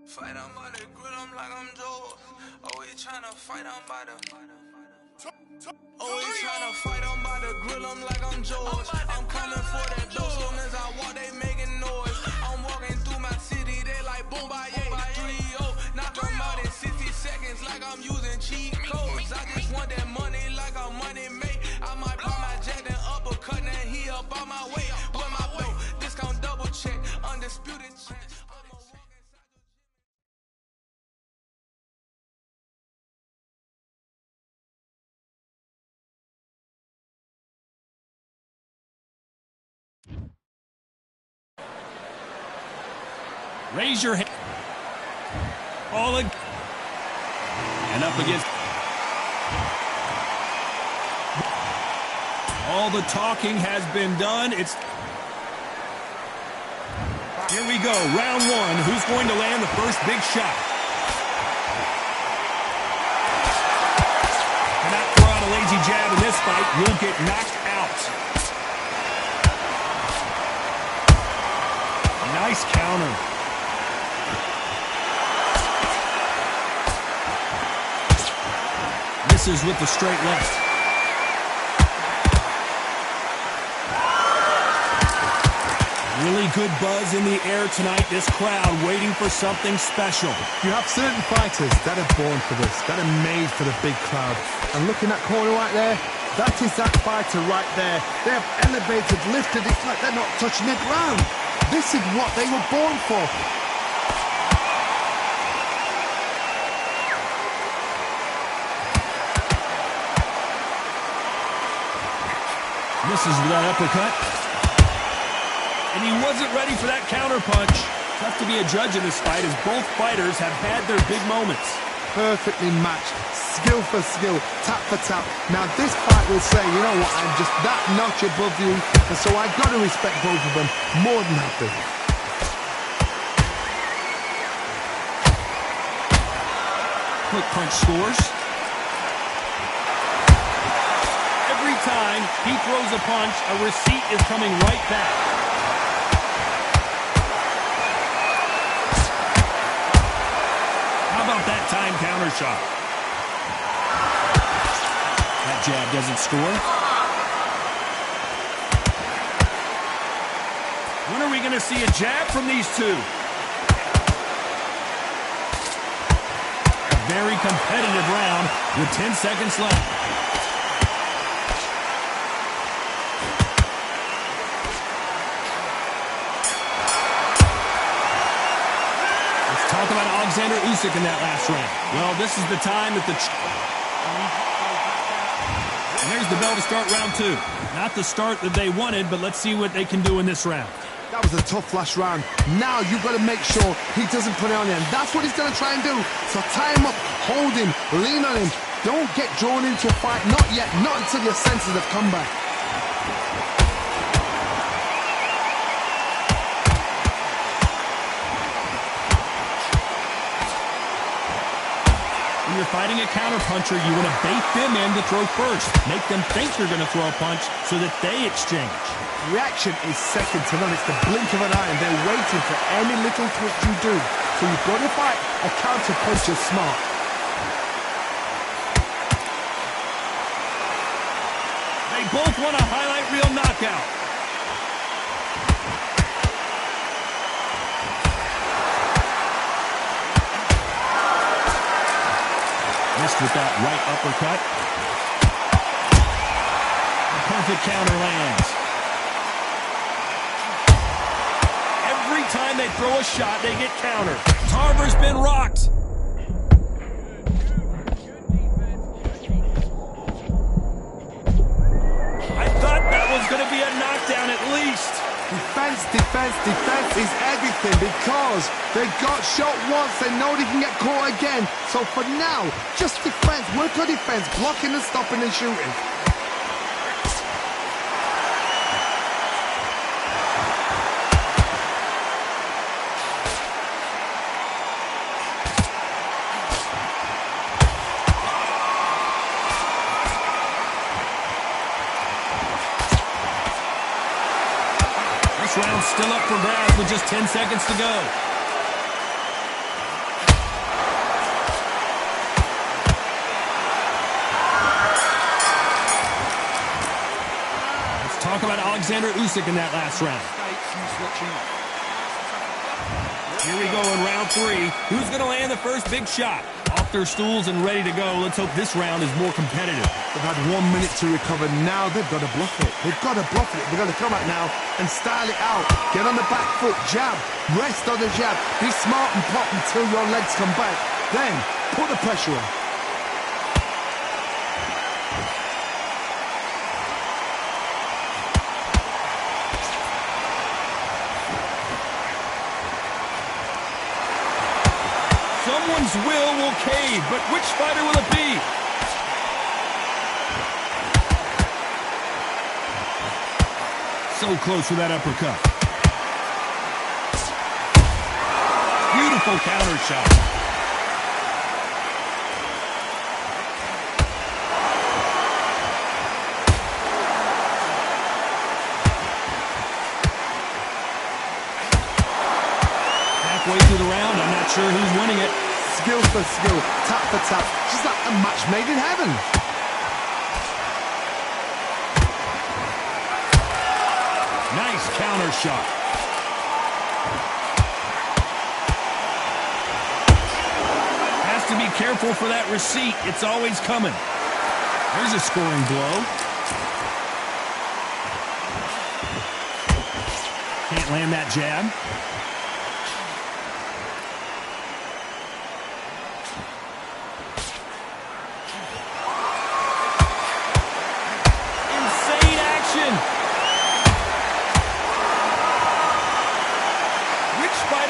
Fight on by the grill, I'm like I'm Joe. Always tryna fight on by the. Always tryna fight on by the grill, I'm like I'm George. I'm coming for that dough, soon as I walk, they making noise. I'm walking through my city, they like boom, by 3-0. Knock them out in 60 seconds, like I'm using cheat codes. I just want that money, like I'm money made. I might pop my jack and uppercut, and he up on my way. With my belt, discount double check, undisputed check. Raise your hand. All again. And up against. All the talking has been done. It's. Here we go. Round one. Who's going to land the first big shot? Cannot throw out a lazy jab in this fight. You'll get knocked out. Nice counter. Misses with the straight left. Really good buzz in the air tonight. This crowd waiting for something special. You have certain fighters that are born for this, that are made for the big crowd. And looking at that corner right there, that is that fighter right there. They have elevated, lifted, it's like they're not touching the ground. This is what they were born for. Misses with that uppercut. And he wasn't ready for that counter punch. Tough to be a judge in this fight as both fighters have had their big moments. Perfectly matched, skill for skill, tap for tap. Now this fight will say, you know what, I'm just that notch above you, and so I've got to respect both of them more than happy. Quick punch scores. Every time he throws a punch, a receipt is coming right back. How about that time counter shot? That jab doesn't score. When are we going to see a jab from these two? A very competitive round with 10 seconds left. Talk about Alexander Usyk in that last round. Well, this is the time that and there's the bell to start round two. Not the start that they wanted, but let's see what they can do in this round. That was a tough last round. Now you've got to make sure he doesn't put it on him. That's what he's going to try and do. So tie him up, hold him, lean on him. Don't get drawn into a fight. Not yet. Not until your senses have come back. When you're fighting a counterpuncher, you want to bait them in to throw first. Make them think you're going to throw a punch so that they exchange. Reaction is second to none. It's the blink of an eye, and they're waiting for any little twitch you do. So you've got to fight a counterpuncher smart. They both want a highlight reel knockout. Missed with that right uppercut. The perfect counter lands. Every time they throw a shot, they get countered. Tarver's been rocked. I thought that was going to be a knockdown at least. Defense, defense, defense is everything because they got shot once. They know they can get caught again. So for now, just defense, work on defense, blocking and stopping and shooting. This round's still up for grabs with just 10 seconds to go. talk about Alexander Usyk in that last round. Here we go in round 3. Who's going to land the first big shot? Off their stools and ready to go. Let's hope this round is more competitive. They've had 1 minute to recover. Now they've got to bluff it. They've got to bluff it. They've got to come out now and style it out. Get on the back foot, jab, rest on the jab. Be smart and pop until your legs come back. Then put the pressure on. Someone's will cave, but which fighter will it be? So close with that uppercut. Beautiful counter shot. Halfway through the round, I'm not sure who's winning it. Skill for skill, tap for tap, just like a match made in heaven. Nice counter shot. Has to be careful for that receipt. It's always coming. There's a scoring blow. Can't land that jab.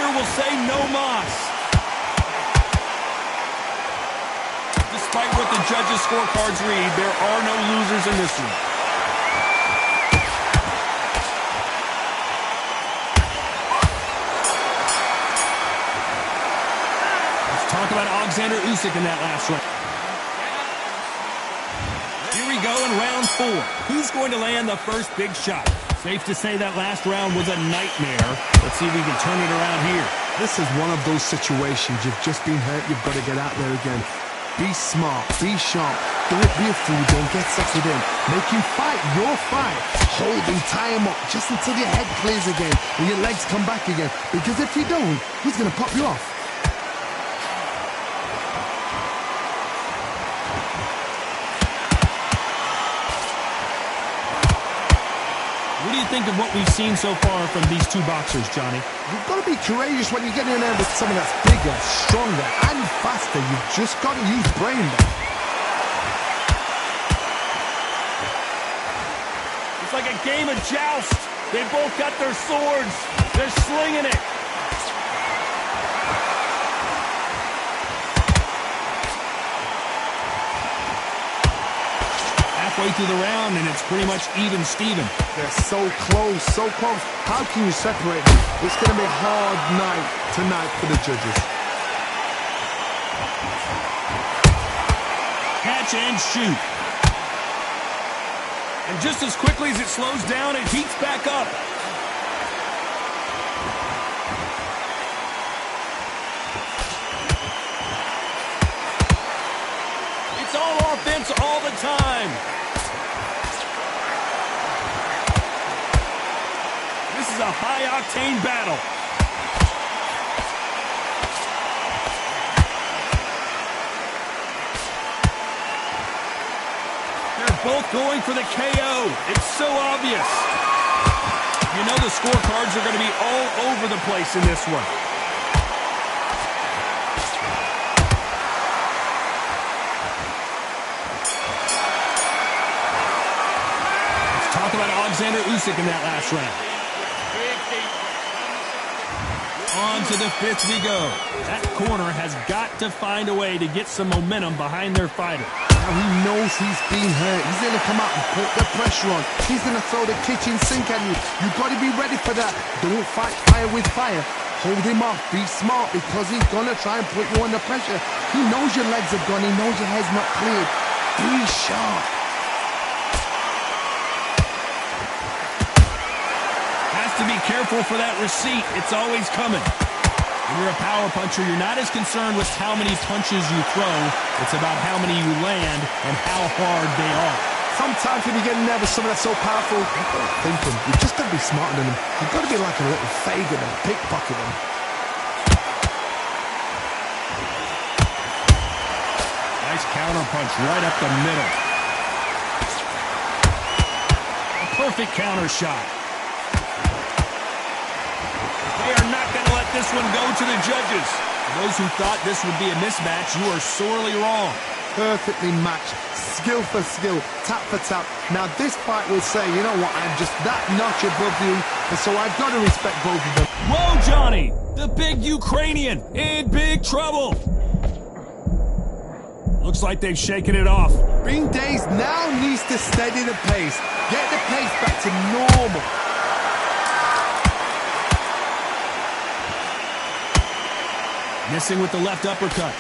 Will say no mas. Despite what the judges' scorecards read, there are no losers in this one. Let's talk about Alexander Usyk in that last round. Here we go in round 4. Who's going to land the first big shot? Safe to say that last round was a nightmare. Let's see if we can turn it around here. This is one of those situations. You've just been hurt. You've got to get out there again. Be smart. Be sharp. Don't be a fool. Don't get suckered in. Make him fight your fight. Hold him. Tie him up just until your head clears again and your legs come back again. Because if you don't, he's going to pop you off. What do you think of what we've seen so far from these two boxers, Johnny? You've got to be courageous when you get in there with someone that's bigger, stronger, and faster. You've just got to use brain there. It's like a game of joust. They both got their swords. They're slinging it. Halfway through the round, and it's pretty much even Steven. They're so close, so close. How can you separate them? It's going to be a hard night tonight for the judges. Catch and shoot. And just as quickly as it slows down, it heats back up. It's all offense all the time. This is a high-octane battle. They're both going for the KO. It's so obvious. You know the scorecards are going to be all over the place in this one. Let's talk about Alexander Usyk in that last round. On to the 5th we go. That corner has got to find a way to get some momentum behind their fighter. Now he knows he's been hurt. He's going to come out and put the pressure on. He's going to throw the kitchen sink at you. You've got to be ready for that. Don't fight fire with fire. Hold him off. Be smart because he's going to try and put you under pressure. He knows your legs have gone. He knows your head's not cleared. Be sharp. To be careful for that receipt. It's always coming. When you're a power puncher, you're not as concerned with how many punches you throw. It's about how many you land and how hard they are. Sometimes when you get nervous, someone that's so powerful, you've got to think them. You've just got to be smarter than them. You've got to be like a little Fagin and pickpocket them. Nice counter punch right up the middle. A perfect counter shot. They are not going to let this one go to the judges. For those who thought this would be a mismatch, you are sorely wrong. Perfectly matched, skill for skill, tap for tap. Now this fight will say, you know what, I'm just that notch above you, and so I've got to respect both of them. Whoa, Johnny! The big Ukrainian in big trouble. Looks like they've shaken it off. Green Days now needs to steady the pace, get the pace back to normal. Missing with the left uppercut.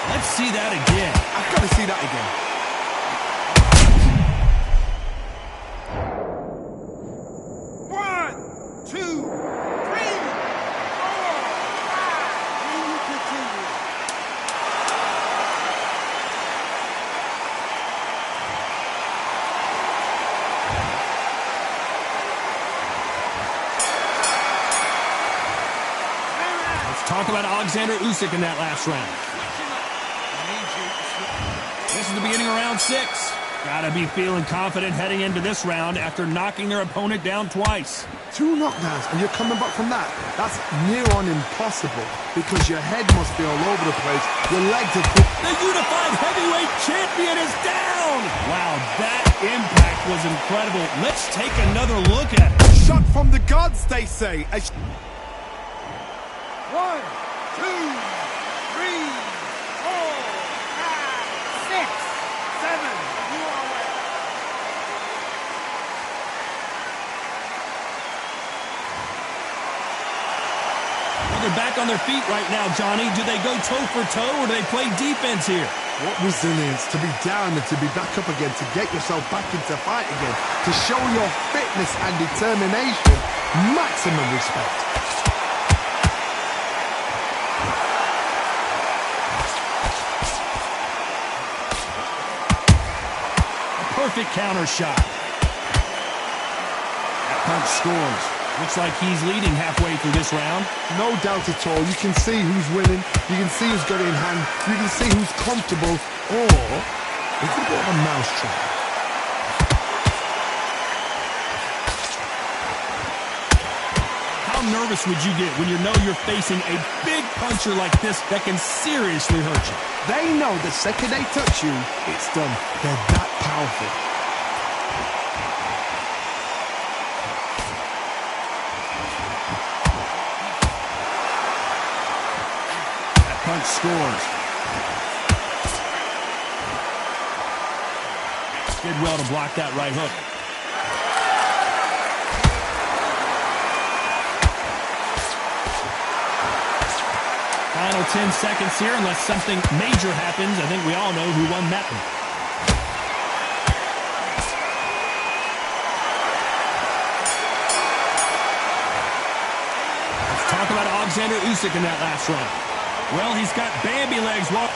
Let's see that again. I've got to see that again. One, two, three, four, five. Can you continue? Let's talk about Alexander Usyk in that last round. This is the beginning of round 6. Gotta be feeling confident heading into this round after knocking their opponent down twice. 2 knockdowns and you're coming back from that. That's near on impossible because your head must be all over the place. Your legs are... The unified heavyweight champion is down! Wow, that impact was incredible. Let's take another look at it. Shot from the gods, they say. 1, 2, 3, 4, 5. They're back on their feet right now, Johnny. Do they go toe for toe or do they play defense here? What resilience to be down and to be back up again, to get yourself back into fight again, to show your fitness and determination. Maximum respect. A perfect counter shot. That punch scores. Looks like he's leading halfway through this round. No doubt at all. You can see who's winning. You can see who's got it in hand. You can see who's comfortable. Or it's a bit of a mousetrap. How nervous would you get when you know you're facing a big puncher like this that can seriously hurt you? They know the second they touch you, it's done. They're that powerful. Punch scores. Did well to block that right hook. Final 10 seconds here, unless something major happens. I think we all know who won that one. Let's talk about Alexander Usyk in that last round. Well, he's got Bambi legs. And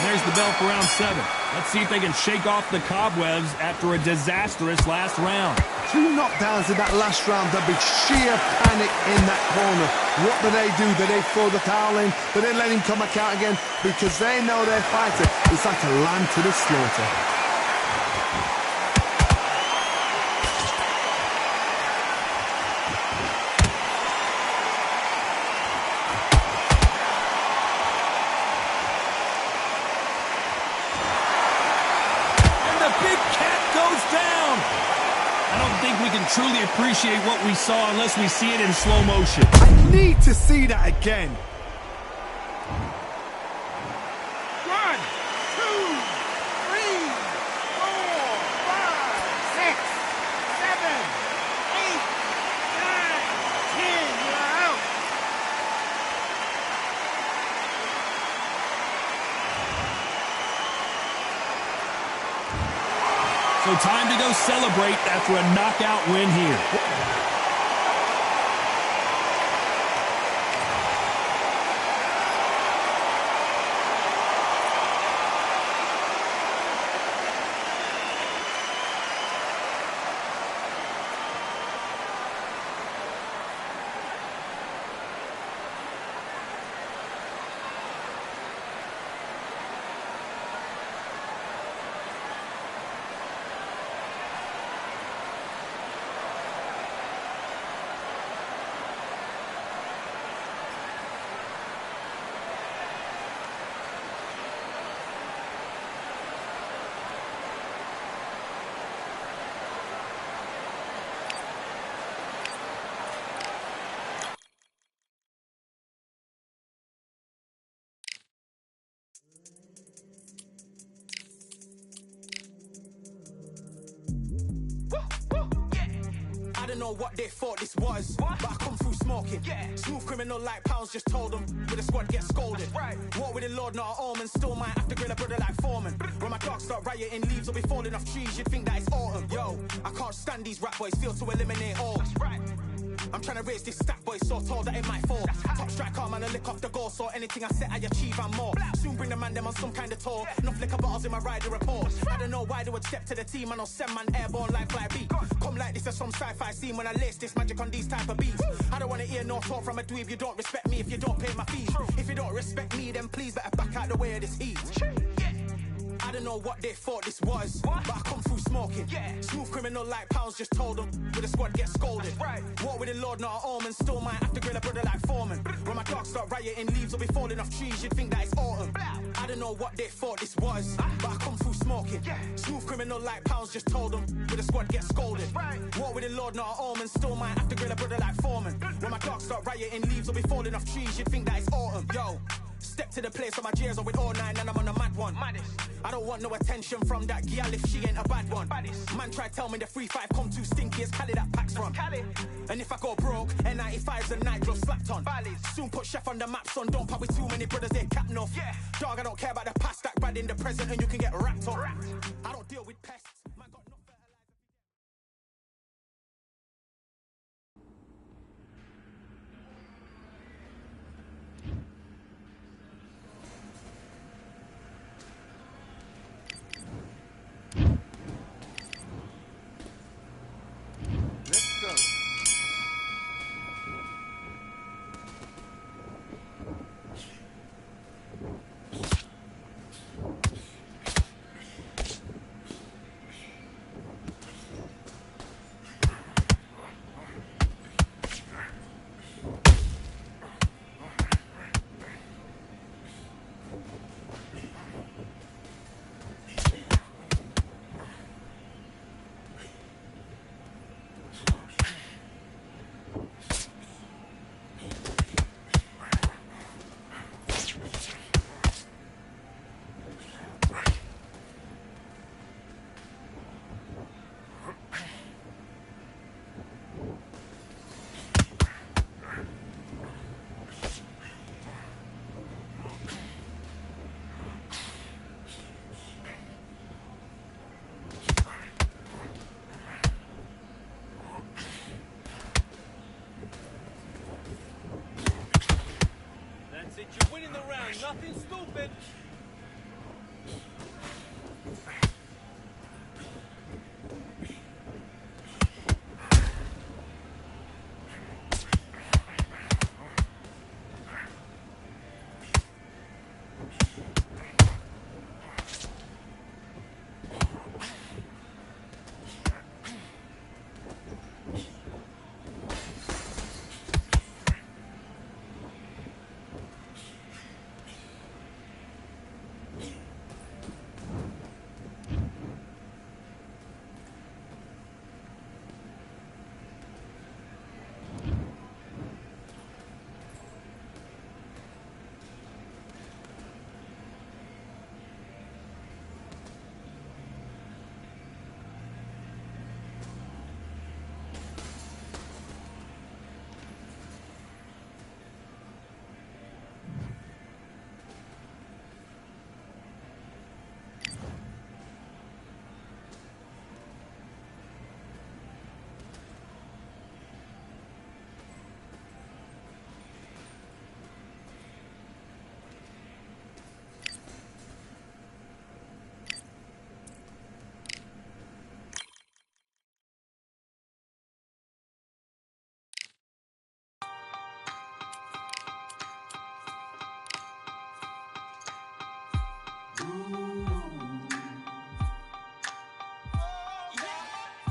there's the bell for round 7. Let's see if they can shake off the cobwebs after a disastrous last round. 2 knockdowns in that last round. There'll be sheer panic in that corner. What do? Do they throw the towel in? Do they let him come back out again? Because they know their fighter is like a lamb to the slaughter. We can truly appreciate what we saw unless we see it in slow motion. I need to see that again. 1, 2, 3, 4, 5, 6, 7, 8, 9, 10. You're out. So time to go celebrate after a knockout win here. know what they thought this was, but I come through smoking. Smooth criminal like pounds, just told them. With the squad get scolded. Walk with the Lord, not an omen. Still might have to grill a brother like Foreman. When my dogs start rioting, leaves will be falling off trees. You'd think that it's autumn. Yo, I can't stand these rap boys, feel to eliminate all. I'm trying to raise this stack, boy, so tall that it might fall. Top striker, man, I lick off the goal, so anything I set, I achieve and more. Soon bring the man them on some kind of tour. Enough liquor bottles in my rider report. I don't know why they would step to the team, and I'll send man airborne like fly beat. Come like this as some sci-fi scene when I lace this magic on these type of beats. I don't want to hear no talk from a dweeb. You don't respect me if you don't pay my fees. If you don't respect me, then please better back out the way of this heat. I don't know what they thought this was, but I come through smoking. Smooth criminal like pounds, just told them. With the squad get scolded. Walk with the Lord, not an omen. Still might have to grill a brother like Foreman. When my dogs start rioting, leaves will be falling off trees. You'd think that it's autumn. I don't know what they thought this was, but I come through smoking. Smooth criminal like pounds, just told them. With the squad get scolded. Walk with the Lord, not an omen. Still might have to grill a brother like Foreman. When my dogs start rioting, leaves will be falling off trees. You'd think that it's autumn. Yo, step to the place where my J's are with all nine and I'm on a mad one. I don't want no attention from that gal if she ain't a bad one. Man try tell me the 3-5 come too stinky as Cali that packs from. And if I go broke, N95s and night gloves slapped on. Soon put Chef on the map, son. Don't pop with too many brothers, they cap enough. Dog, I don't care about the past, that bad in the present and you can get wrapped up. I don't deal with pests. Man got no fertilizer. You're winning the round, nothing stupid.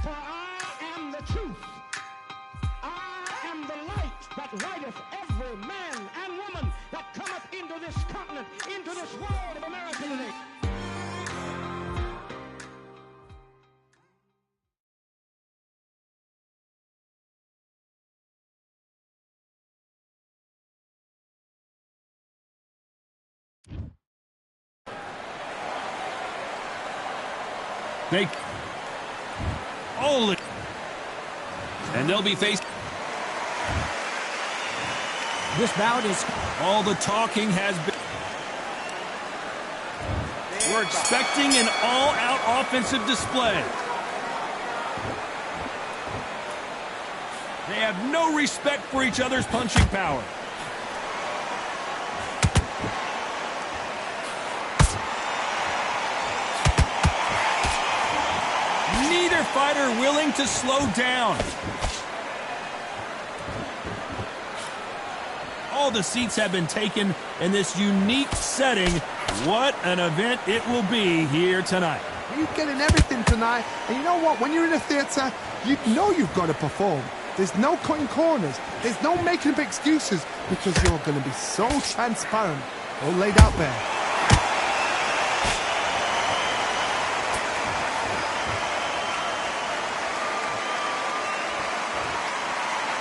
For I am the truth. I am the light that lighteth every man and woman that cometh into this continent, into this world of America today. Holy. And they'll be faced. This bout is... All the talking has been... We're expecting an all-out offensive display. They have no respect for each other's punching power. Neither fighter willing to slow down. All the seats have been taken in this unique setting. What an event it will be here tonight. You're getting everything tonight. And you know what? When you're in a theatre, you know you've got to perform. There's no cutting corners. There's no making up excuses because you're going to be so transparent. All laid out there.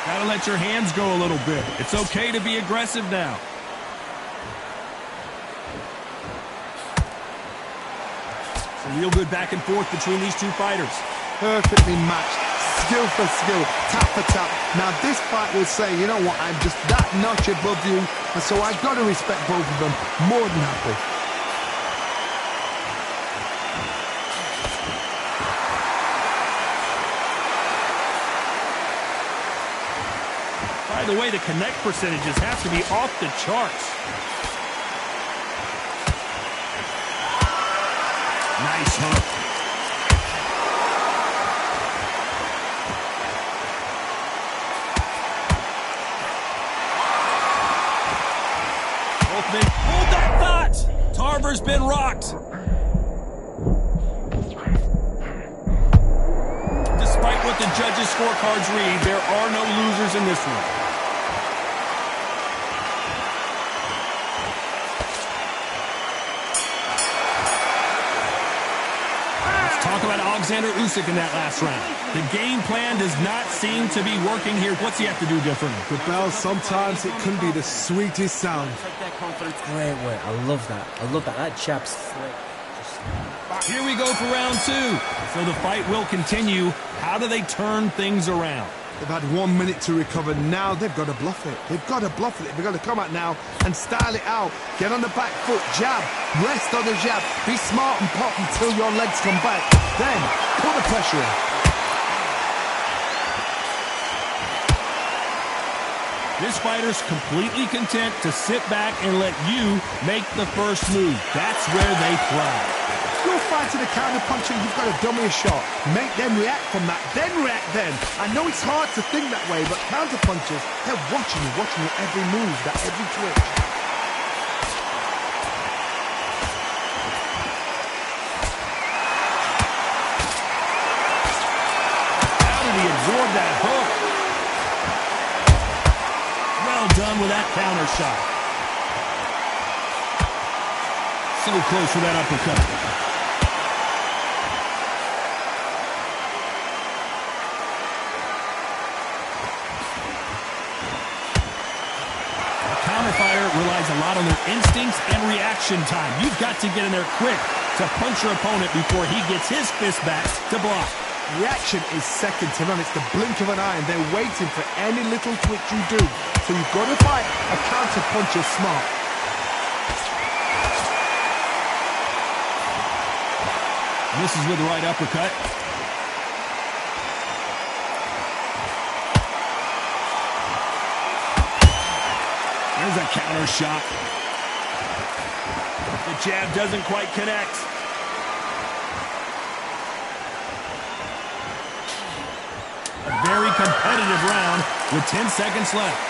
Gotta let your hands go a little bit. It's okay to be aggressive now. Some real good back and forth between these two fighters. Perfectly matched. Skill for skill. Tap for tap. Now this fight will say, you know what, I'm just that notch above you. And so I've got to respect both of them more than happy. By the way, the connect percentages have to be off the charts. Nice hook. Both men, hold that thought! Tarver's been rocked. Despite what the judges' scorecards read, there are no losers in this one. Talk about Alexander Usyk in that last round. The game plan does not seem to be working here. What's he have to do differently? The bell, sometimes it can be the sweetest sound. Great work. I love that. I love that. That chap's slick. Here we go for round two. So the fight will continue. How do they turn things around? They've had 1 minute to recover. Now they've got to bluff it. They've got to bluff it. They've got to come out now and style it out. Get on the back foot, jab, rest on the jab. Be smart and pop until your legs come back. Then put the pressure in. This fighter's completely content to sit back and let you make the first move. That's where they thrive. You're fighting a counter-puncher, you've got to dummy a shot. Make them react from that, then react then. I know it's hard to think that way, but counter-punchers, they're watching your every move, that every twitch. How did he absorb that hook? Well done with that counter shot. So close for that uppercut. Fighter relies a lot on their instincts and reaction time. You've got to get in there quick to punch your opponent before he gets his fist back to block. Reaction is second to none. It's the blink of an eye, and they're waiting for any little twitch you do. So you've got to fight a counter puncher smart. This is with the right uppercut. There's a counter shot. The jab doesn't quite connect. A very competitive round with 10 seconds left.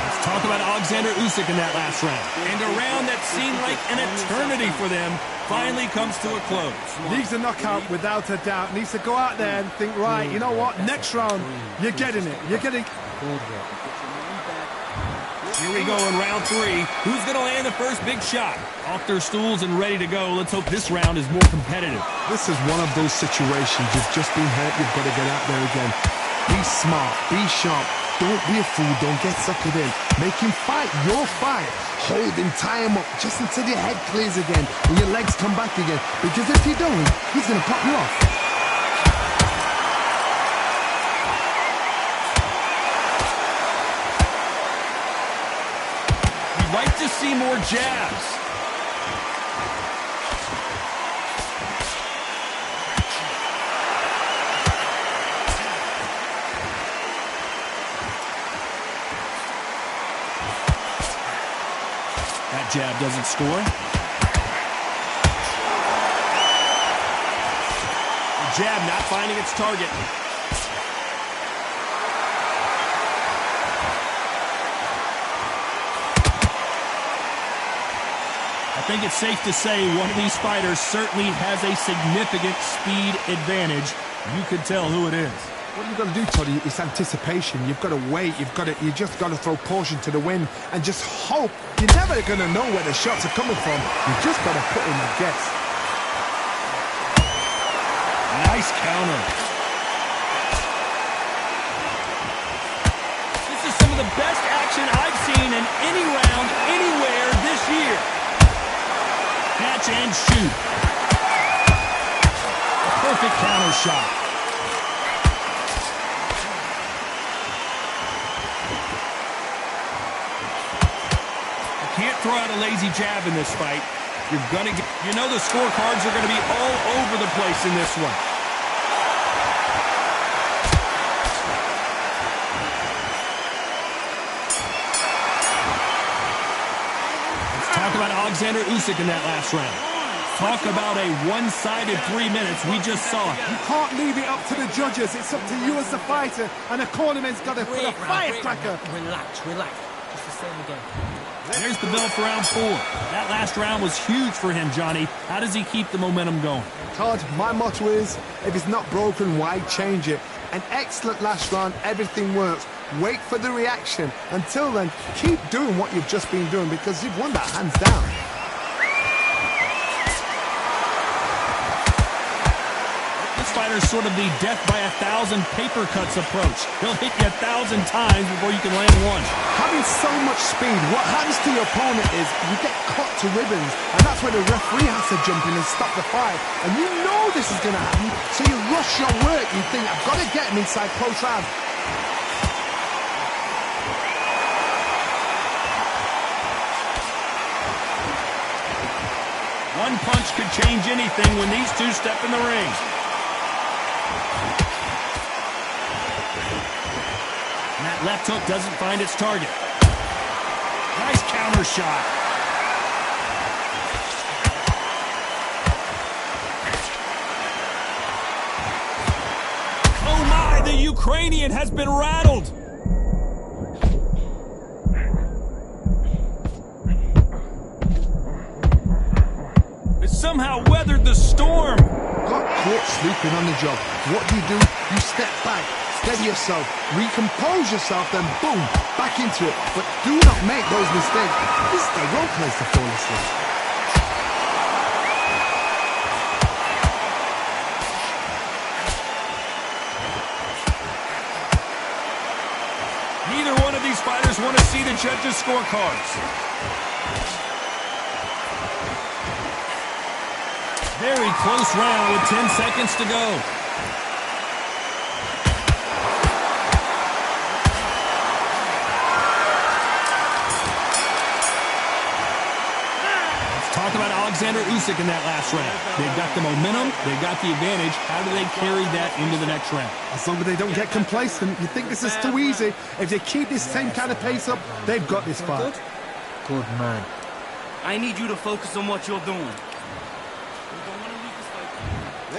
Let's talk about Alexander Usyk in that last round. And a round that seemed like an eternity for them finally comes to a close. Needs a knockout without a doubt. Needs to go out there and think, right, you know what, next round, you're getting it. You're getting... Here we go in round three. Who's going to land the first big shot? Off their stools and ready to go. Let's hope this round is more competitive. This is one of those situations. You've just been hurt. You've got to get out there again. Be smart, be sharp. Don't be a fool, don't get suckered in. Make him fight your fight. Hold him, tie him up, just until your head clears again and your legs come back again. Because if you don't, he's going to pop you off. We'd like to see more jabs. That jab doesn't score. The jab not finding its target. I think it's safe to say one of these fighters certainly has a significant speed advantage. You can tell who it is. What you've got to do, Toddy, is anticipation. You've got to wait. You just got to throw caution to the wind and just hope. You're never going to know where the shots are coming from. You just got to put in a guess. Nice counter. This is some of the best action I've seen in any round, anywhere this year. Catch and shoot. A perfect counter shot. Can't throw out a lazy jab in this fight. You're gonna get, you know the scorecards are gonna be all over the place in this one. Let's talk about Alexander Usyk in that last round. Talk about a one-sided 3 minutes. We just saw it. You can't leave it up to the judges. It's up to you as the fighter, and the cornerman's got to put a firecracker. Relax. Just the same again. There's the bell for round 4. That last round was huge for him, Johnny. How does he keep the momentum going? Todd, my motto is, if it's not broken, why change it? An excellent last round, everything works. Wait for the reaction. Until then, keep doing what you've just been doing because you've won that hands down. This fighter's sort of the death by 1,000 paper cuts approach. He'll hit you 1,000 times before you can land one. Having so much speed, what happens to your opponent is you get cut to ribbons, and that's where the referee has to jump in and stop the fight. And you know this is going to happen, so you rush your work. You think, I've got to get him inside close round. One punch could change anything when these two step in the ring. And that left hook doesn't find its target. Nice counter shot. Oh my, the Ukrainian has been rattled. It somehow weathered the storm. Got caught sleeping on the job. What do? You step back, steady yourself, recompose yourself, then boom, back into it. But do not make those mistakes. This is the wrong place to fall asleep. Neither one of these fighters want to see the judges' scorecards. Very close round with 10 seconds to go. Let's talk about Alexander Usyk in that last round. They've got the momentum, they've got the advantage. How do they carry that into the next round? As long as they don't get complacent, you think this is too easy. If they keep this same kind of pace up, they've got this fight. Good man. I need you to focus on what you're doing.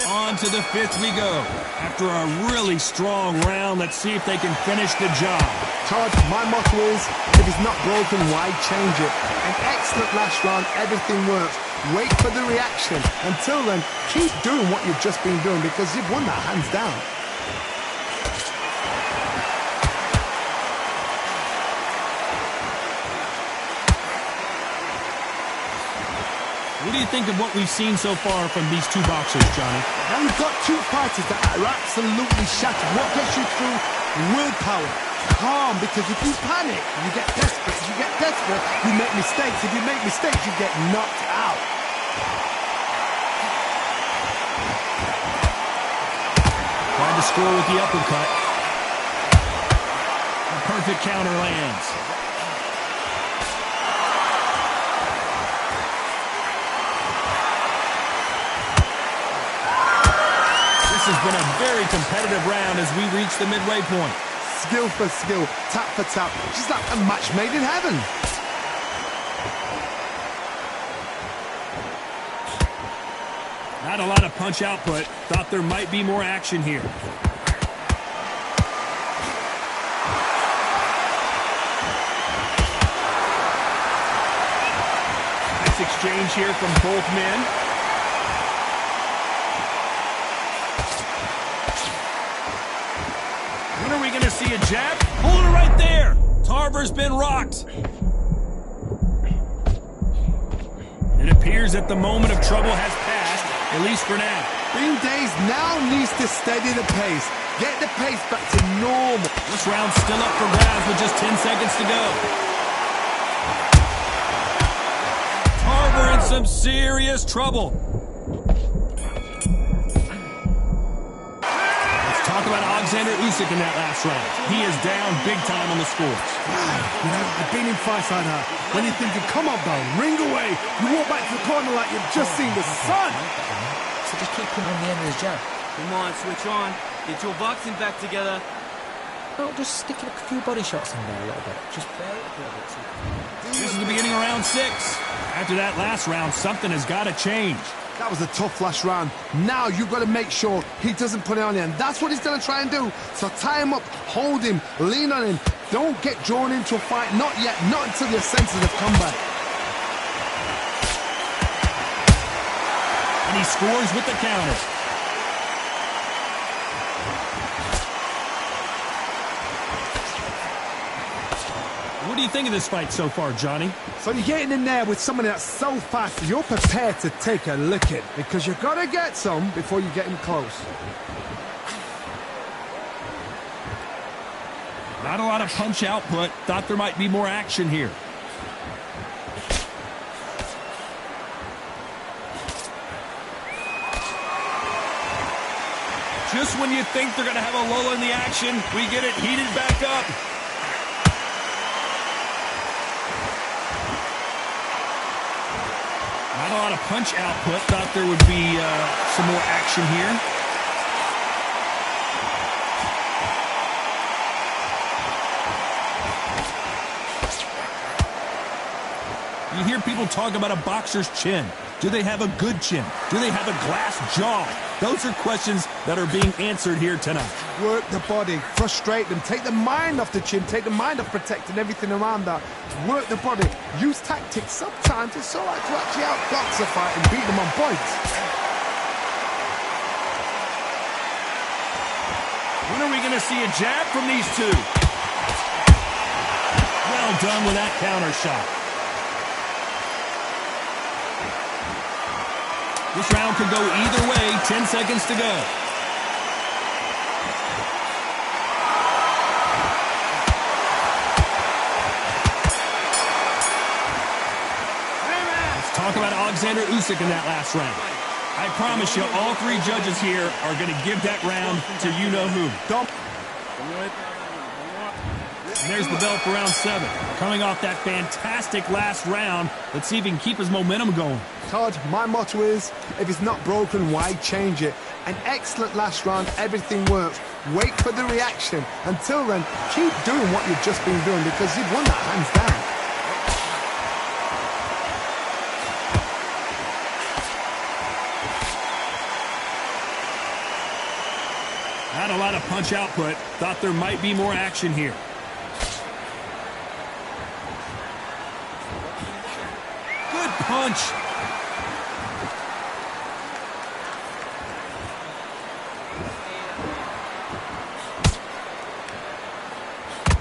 On to the 5th we go. After a really strong round, let's see if they can finish the job. Todd, my motto is, if it's not broken, why change it? An excellent last round, everything works. Wait for the reaction. Until then, keep doing what you've just been doing because you've won that hands down. What do you think of what we've seen so far from these two boxers, Johnny? Now you've got two fighters that are absolutely shattered. What gets you through? Willpower. Calm, because if you panic, you get desperate. If you get desperate, you make mistakes. If you make mistakes, you get knocked out. Tried to score with the uppercut. A perfect counter lands. This has been a very competitive round as we reach the midway point. Skill for skill, tap for tap, just like a match made in heaven. Not a lot of punch output. Thought there might be more action here. Nice exchange here from both men. When are we going to see a jab? Hold it right there. Tarver's been rocked. It appears that the moment of trouble has passed, at least for now. Bing Days now needs to steady the pace. Get the pace back to normal. This round's still up for grabs with just 10 seconds to go. Tarver in some serious trouble. Let's talk about Alexander Usyk in that last round. He is down big time on the scores. You know, I've been in fights like that. When you're thinking, come on, bro, ring away. You walk back to the corner like you've just seen the sun. So just keep putting on the end of his jab. Come on, switch on. Get your boxing back together. No, just sticking a few body shots in there a little bit. Just play it a little bit. This is the beginning of round 6. After that last round, something has got to change. That was a tough last round. Now you've got to make sure he doesn't put it on you. And that's what he's going to try and do. So tie him up, hold him, lean on him. Don't get drawn into a fight. Not yet. Not until your senses have come back. And he scores with the counter. What do you think of this fight so far, Johnny? So you're getting in there with somebody that's so fast, you're prepared to take a licking because you've got to get some before you get him close. Not a lot of punch output. Thought there might be more action here. Just when you think they're going to have a lull in the action, we get it heated back up. Not a lot of punch output. Thought there would be some more action here. You hear people talk about a boxer's chin. Do they have a good chin? Do they have a glass jaw? Those are questions that are being answered here tonight. Work the body, frustrate them, take the mind off the chin, take the mind off protecting everything around that. Work the body, use tactics. Sometimes it's all right to actually outbox a fight and beat them on points. When are we going to see a jab from these two? Well done with that counter shot. This round could go either way. 10 seconds to go. Let's talk about Alexander Usyk in that last round. I promise you, all three judges here are going to give that round to you-know-who. And there's the bell for round 7. Coming off that fantastic last round, let's see if he can keep his momentum going. Todd, my motto is, if it's not broken, why change it? An excellent last round, everything works. Wait for the reaction. Until then, keep doing what you've just been doing because you've won that hands down. Not a lot of punch output. Thought there might be more action here. Good punch.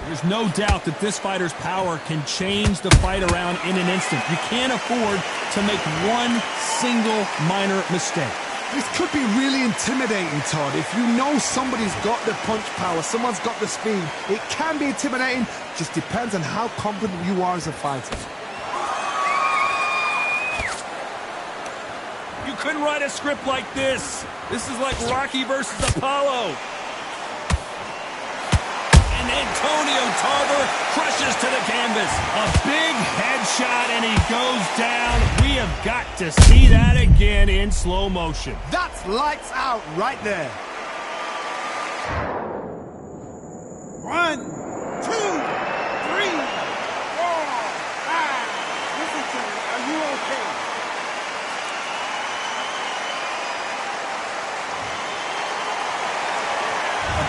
There's There's no doubt that this fighter's power can change the fight around in an instant. You can't afford to make one single minor mistake. This could be really intimidating, Todd. If you know somebody's got the punch power, someone's got the speed, it can be intimidating. Just depends on how confident you are as a fighter. You couldn't write a script like this. This is like Rocky versus Apollo. And Antonio Tarver crushes to the canvas. A big headshot, and he goes down. We have got to see that again in slow motion. That's lights out right there. 1, 2, 3, 4, 5. Listen to me. Are you okay?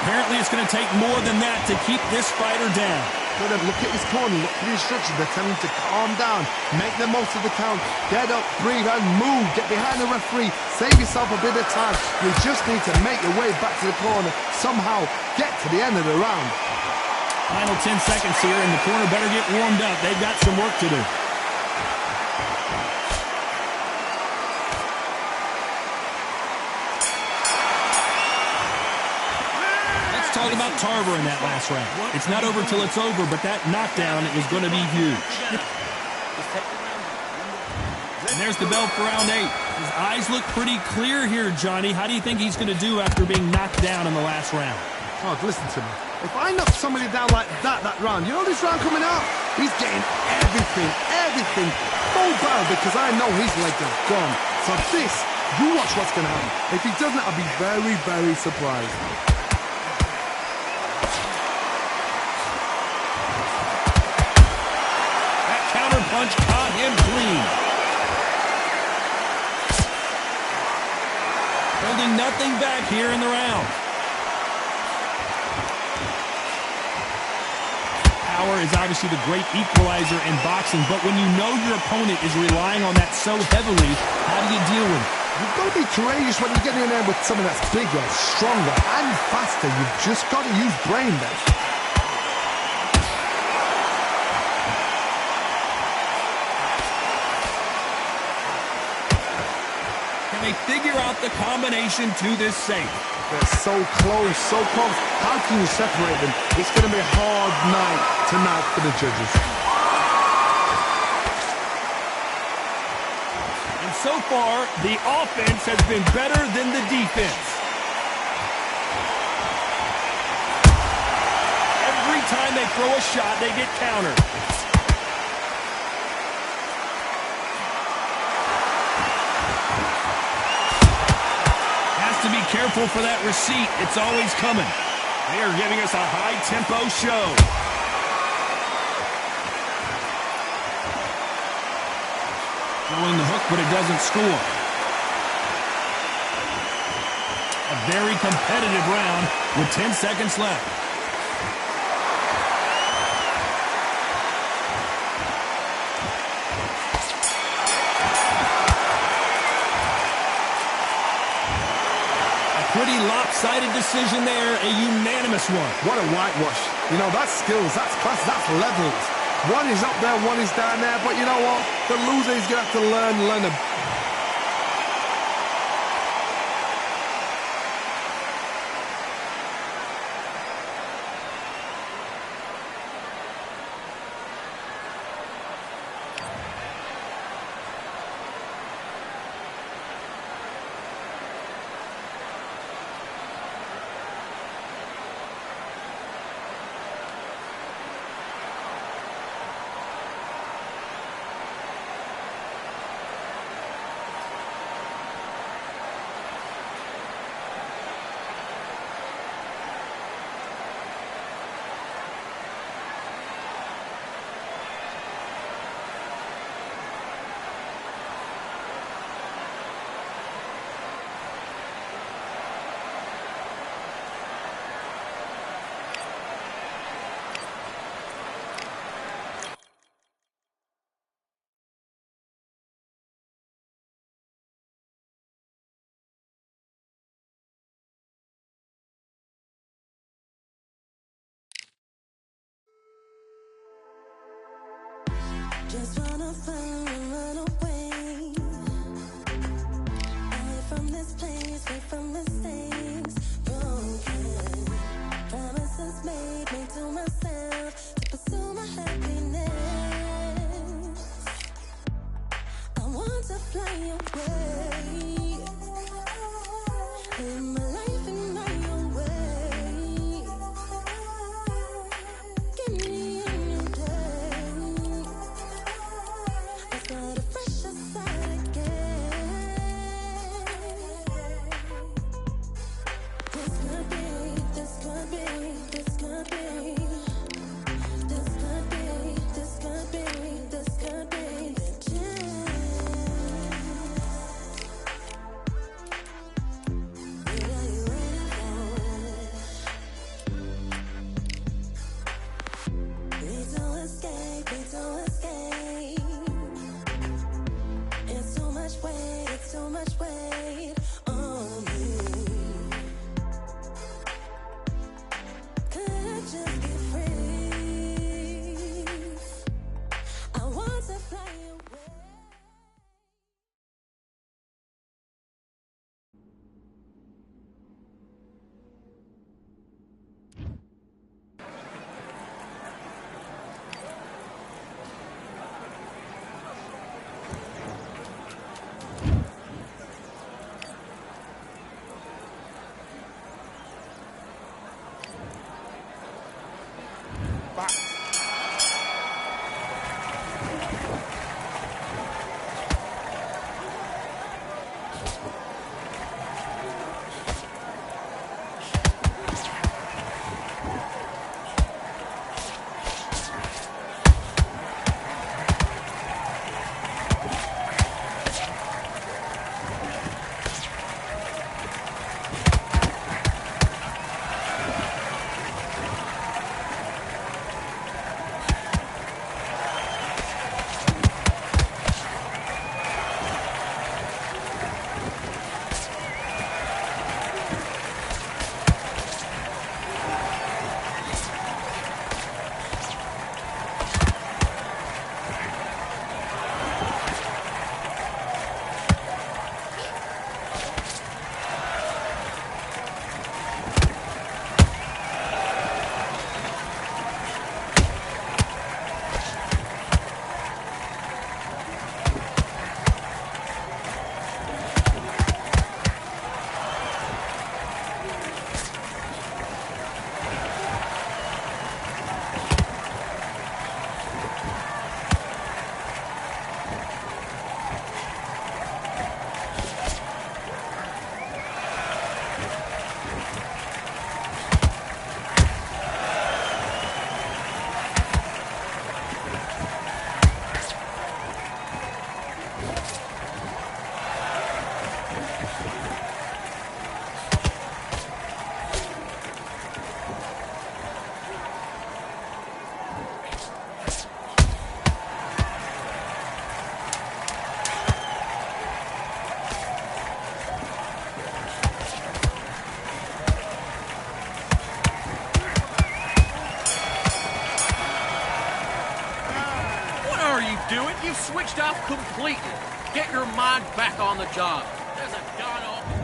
Apparently it's going to take more than that to keep this fighter down. Look at his corner, look at the instructions. They're telling him to calm down, make the most of the count, get up, breathe, and move. Get behind the referee, save yourself a bit of time. You just need to make your way back to the corner, somehow get to the end of the round. Final 10 seconds here, and the corner better get warmed up. They've got some work to do. Talk about Tarver in that last round. It's not over till it's over, but that knockdown is going to be huge. And there's the bell for round 8. His eyes look pretty clear here, Johnny. How do you think he's going to do after being knocked down in the last round? Oh, listen to me. If I knock somebody down like that round, you know this round coming out? He's getting everything full barrel because I know his legs are gone. So this, you watch what's going to happen. If he doesn't, I'll be very, very surprised. Punch caught him clean. Holding nothing back here in the round. Power is obviously the great equalizer in boxing, but when you know your opponent is relying on that so heavily, how do you deal with it? You've got to be courageous when you're getting in there with someone that's bigger, stronger, and faster. You've just got to use brain there. They figure out the combination to this safe. They're so close, so close. How can you separate them? It's going to be a hard night tonight for the judges. And so far, the offense has been better than the defense. Every time they throw a shot, they get countered. To be careful for that receipt. It's always coming. They are giving us a high-tempo show. Throwing the hook, but it doesn't score. A very competitive round with 10 seconds left. Pretty lopsided decision there, a unanimous one. What a whitewash. You know, that's skills, that's class, that's levels. One is up there, one is down there, but you know what? The loser is going to have to learn a doing? You've switched off completely. Get your mind back on the job. There's a gun off.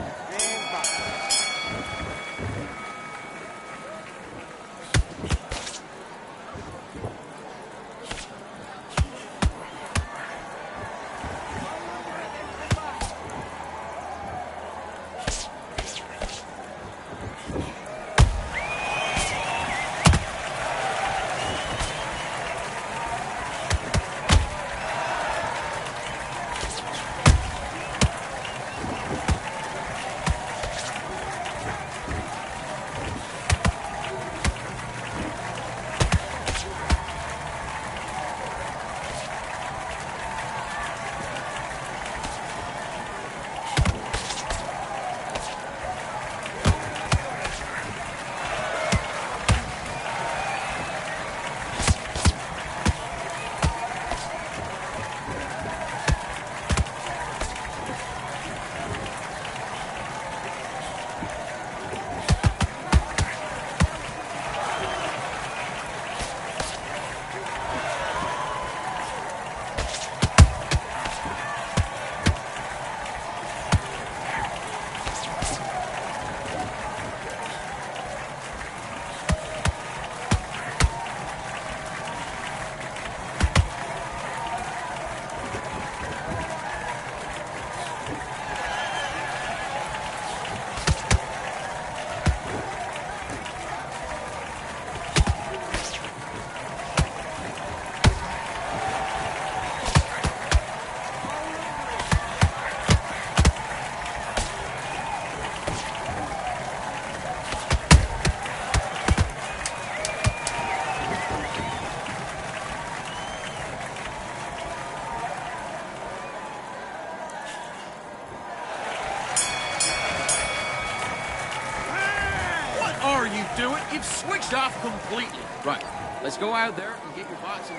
do it. You've switched off completely. Right. Let's go out there and get your boxing.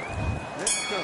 Let's go.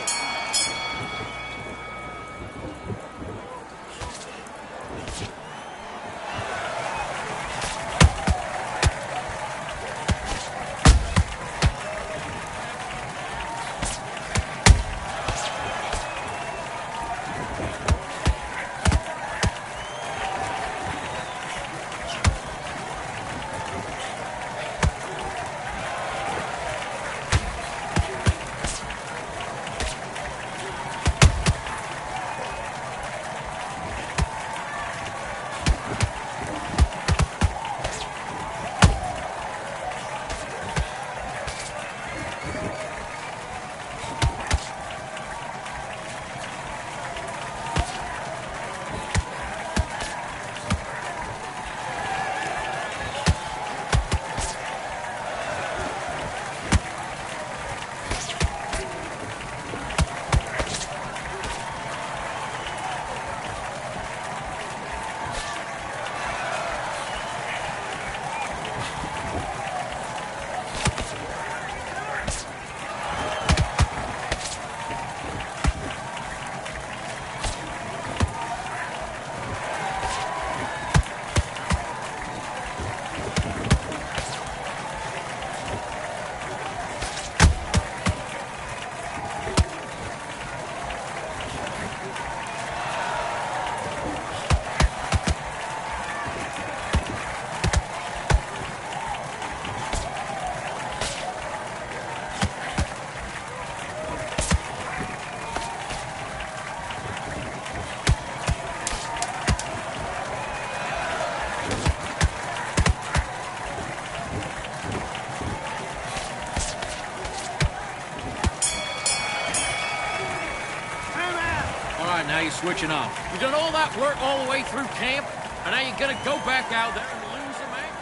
Now you're switching off. You've done all that work all the way through camp, and now you're gonna go back out there and lose a man?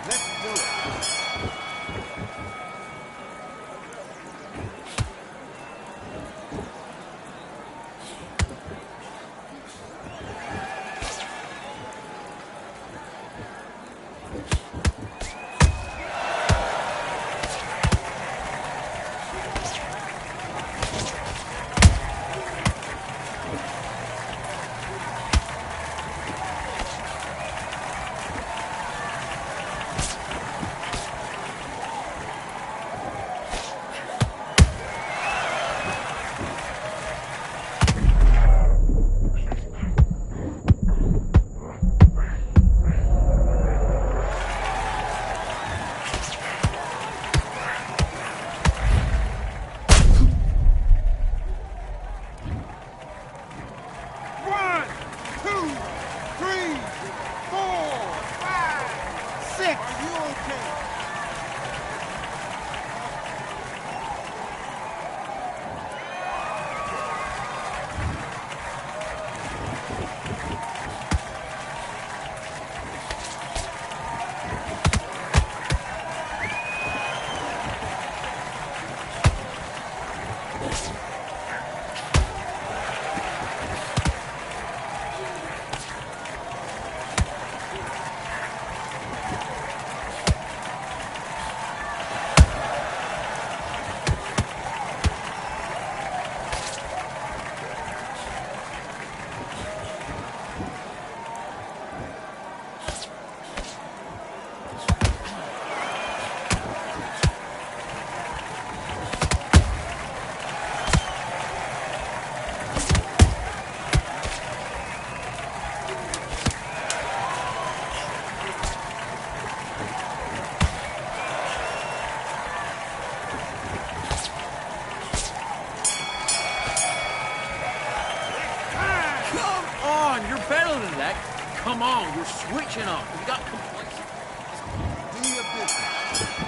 Let's do it. Come on, you're switching off. You got complacent. Do your business.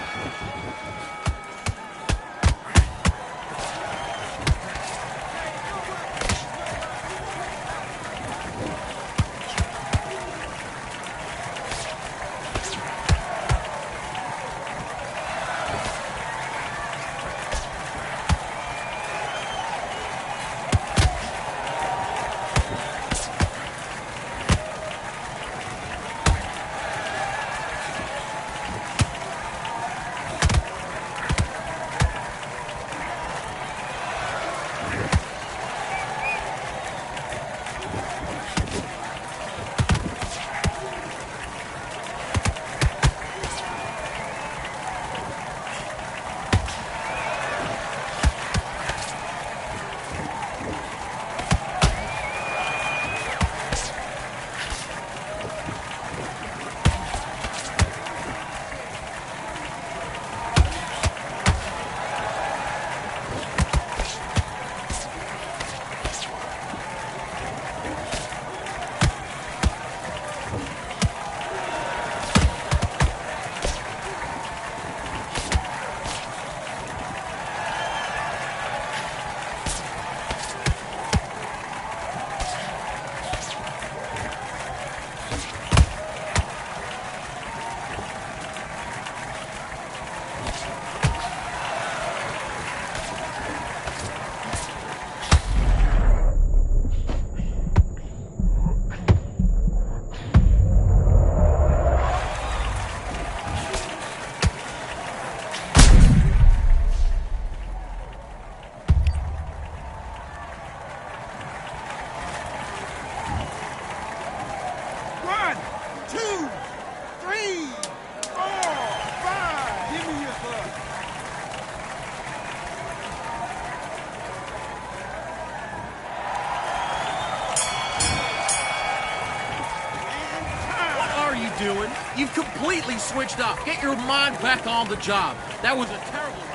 doing? You've completely switched off. Get your mind back on the job. That was a terrible round.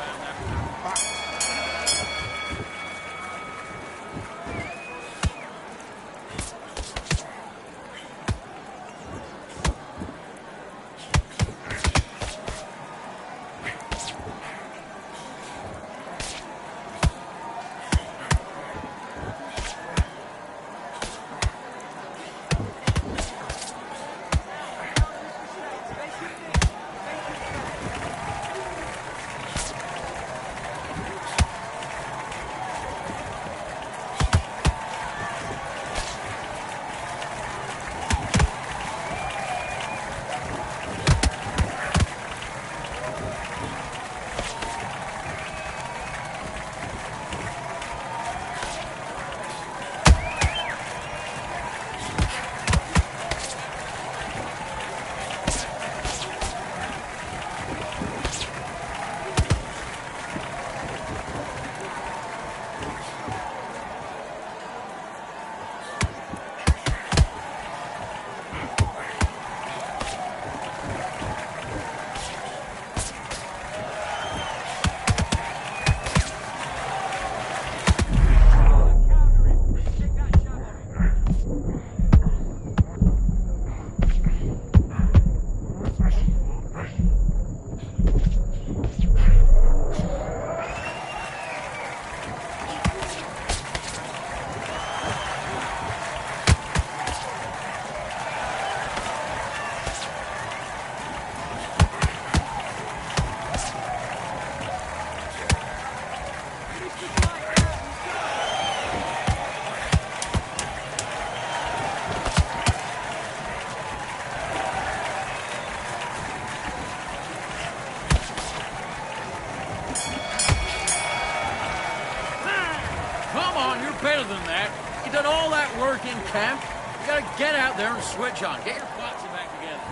Better than that. You done all that work in camp. You gotta get out there and switch on. Get your boxing back together.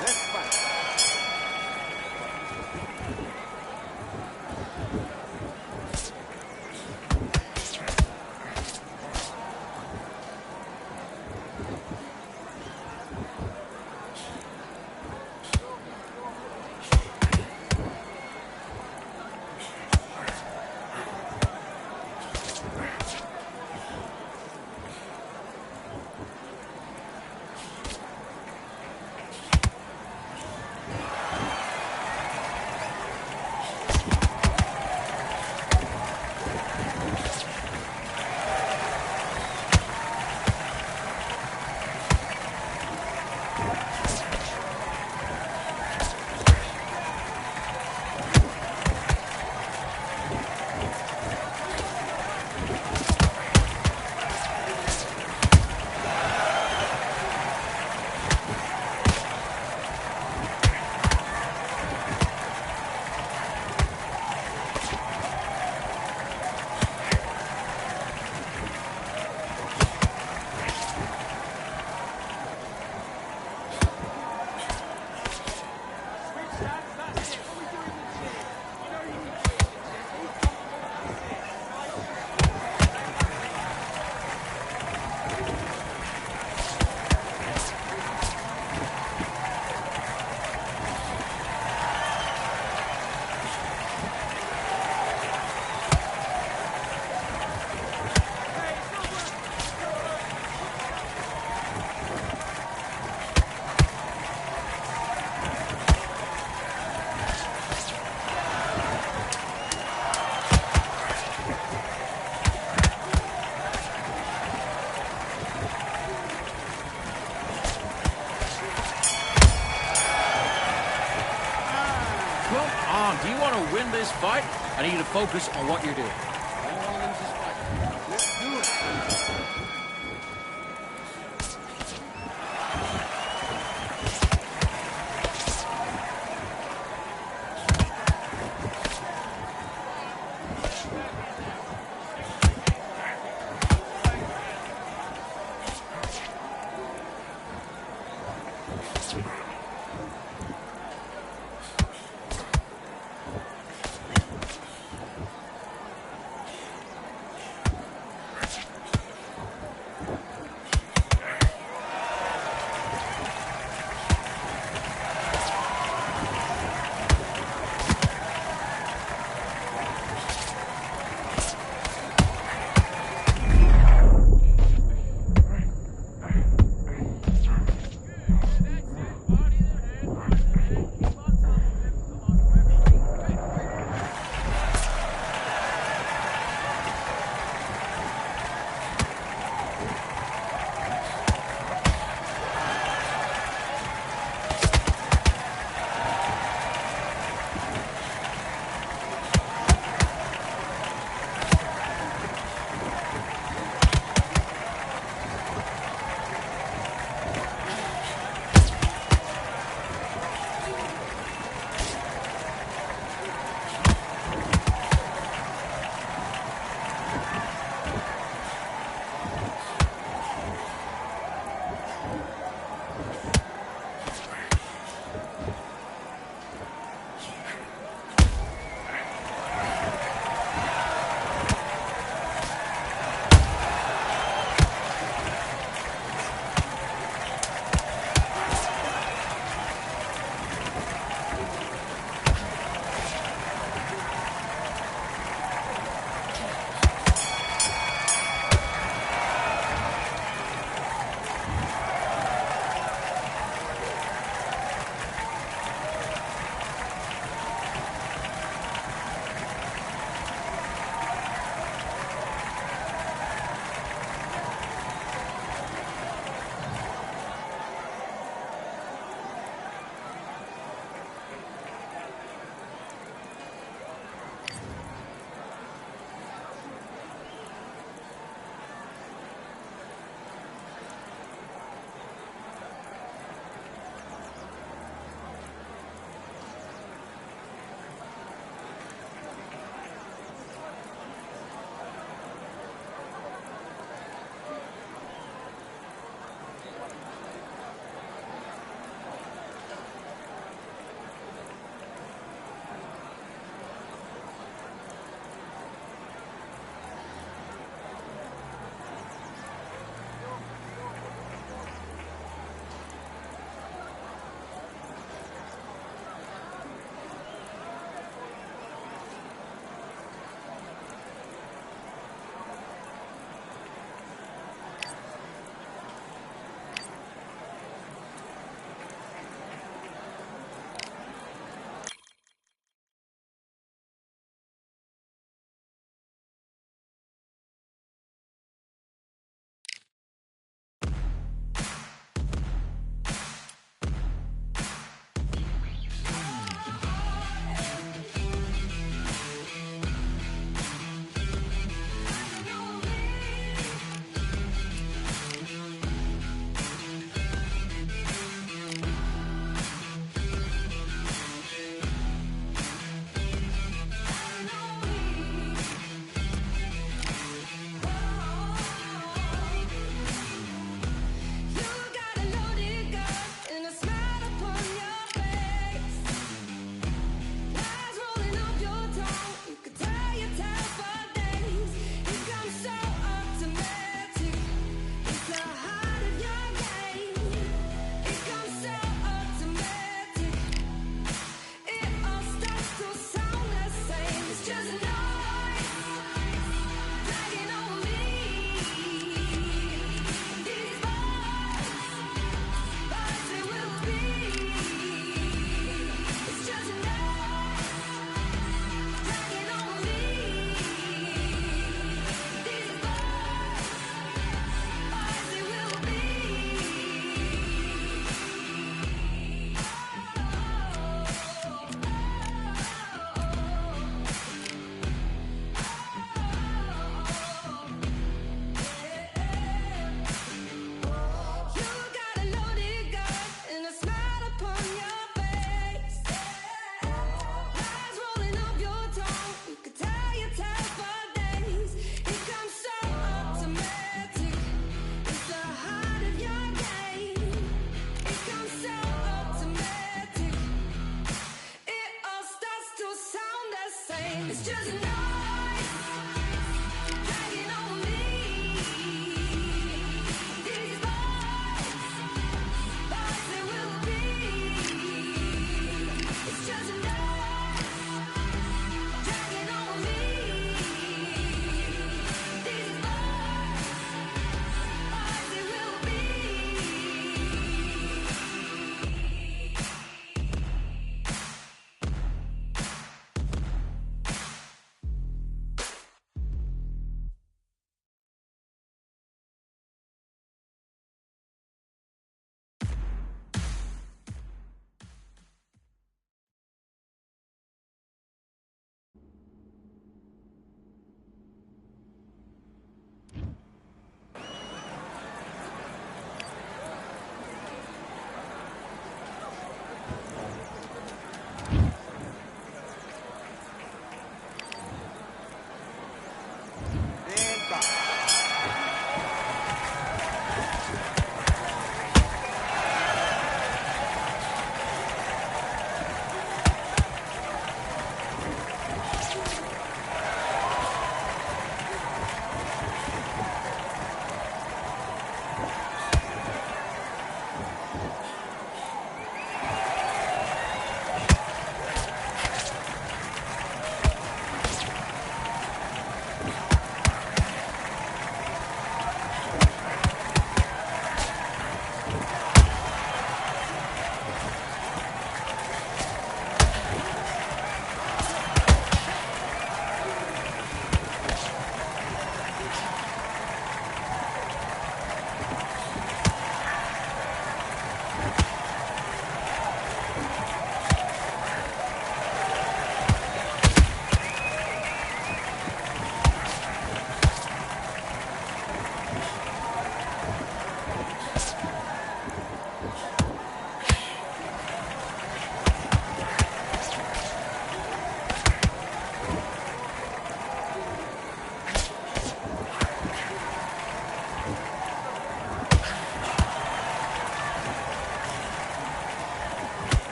Let's fight. Do you want to win this fight? I need you to focus on what you're doing. I don't want to lose this fight. Let's do it.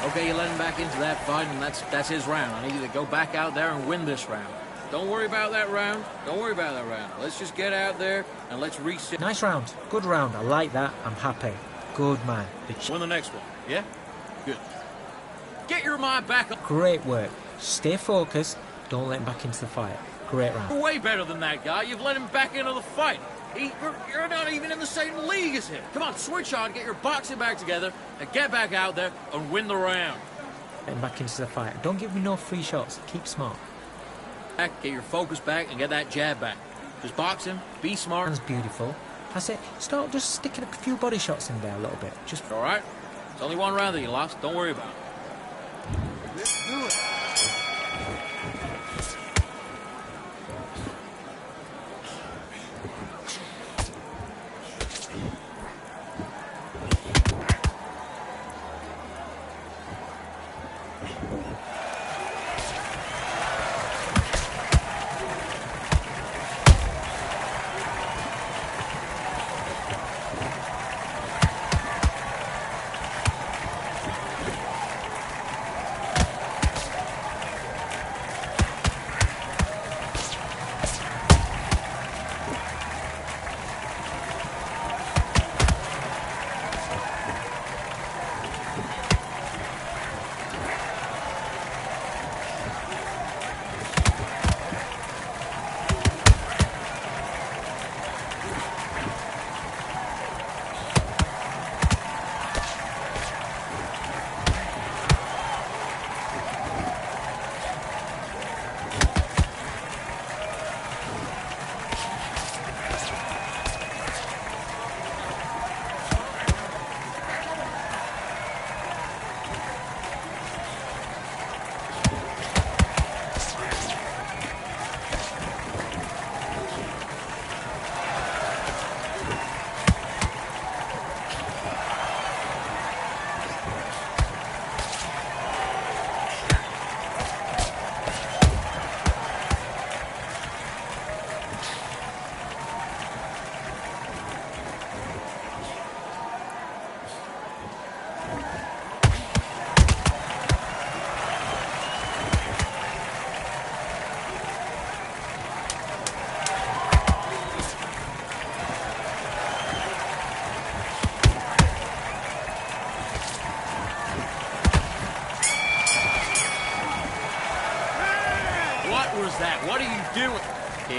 Okay, you let him back into that fight, and that's his round. I need you to go back out there and win this round. Don't worry about that round. Don't worry about that round. Let's just get out there and let's reset. Nice round. Good round. I like that. I'm happy. Good man. Win the next one. Yeah? Good. Get your mind back up. Great work. Stay focused. Don't let him back into the fight. Great round. You're way better than that guy. You've let him back into the fight. You're not even in the same league as him. Come on, switch on, get your boxing back together, and get back out there and win the round. Let him back into the fight. Don't give me no free shots. Keep smart. Get your focus back and get that jab back. Just box him, be smart. That's beautiful. That's it. Start just sticking a few body shots in there a little bit. Just all right. It's only one round that you lost. Don't worry about it. Let's do it.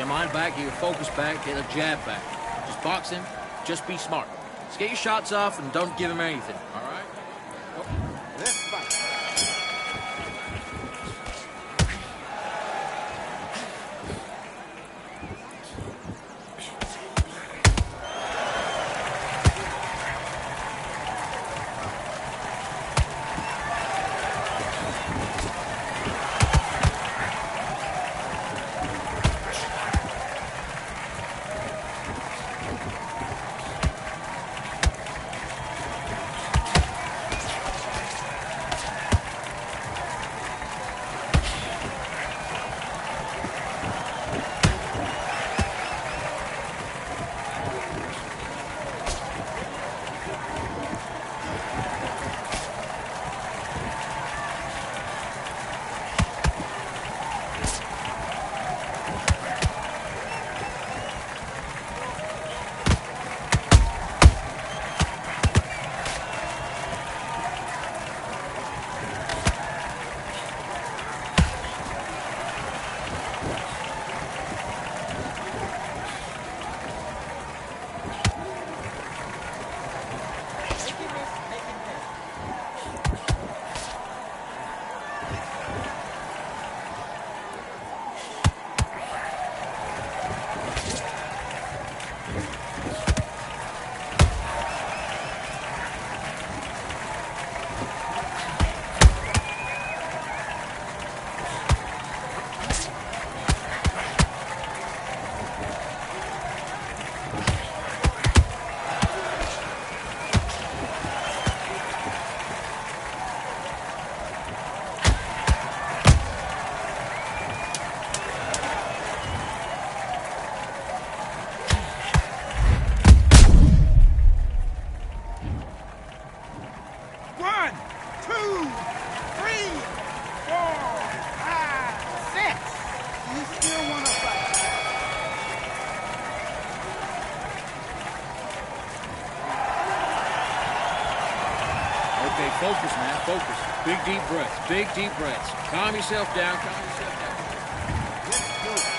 mind back, get your focus back, get a jab back. Just box him, just be smart. Just get your shots off and don't give him anything, all right? Let's fight. Focus, man, focus. Big deep breaths, big deep breaths. Calm yourself down, calm yourself down. Let's go.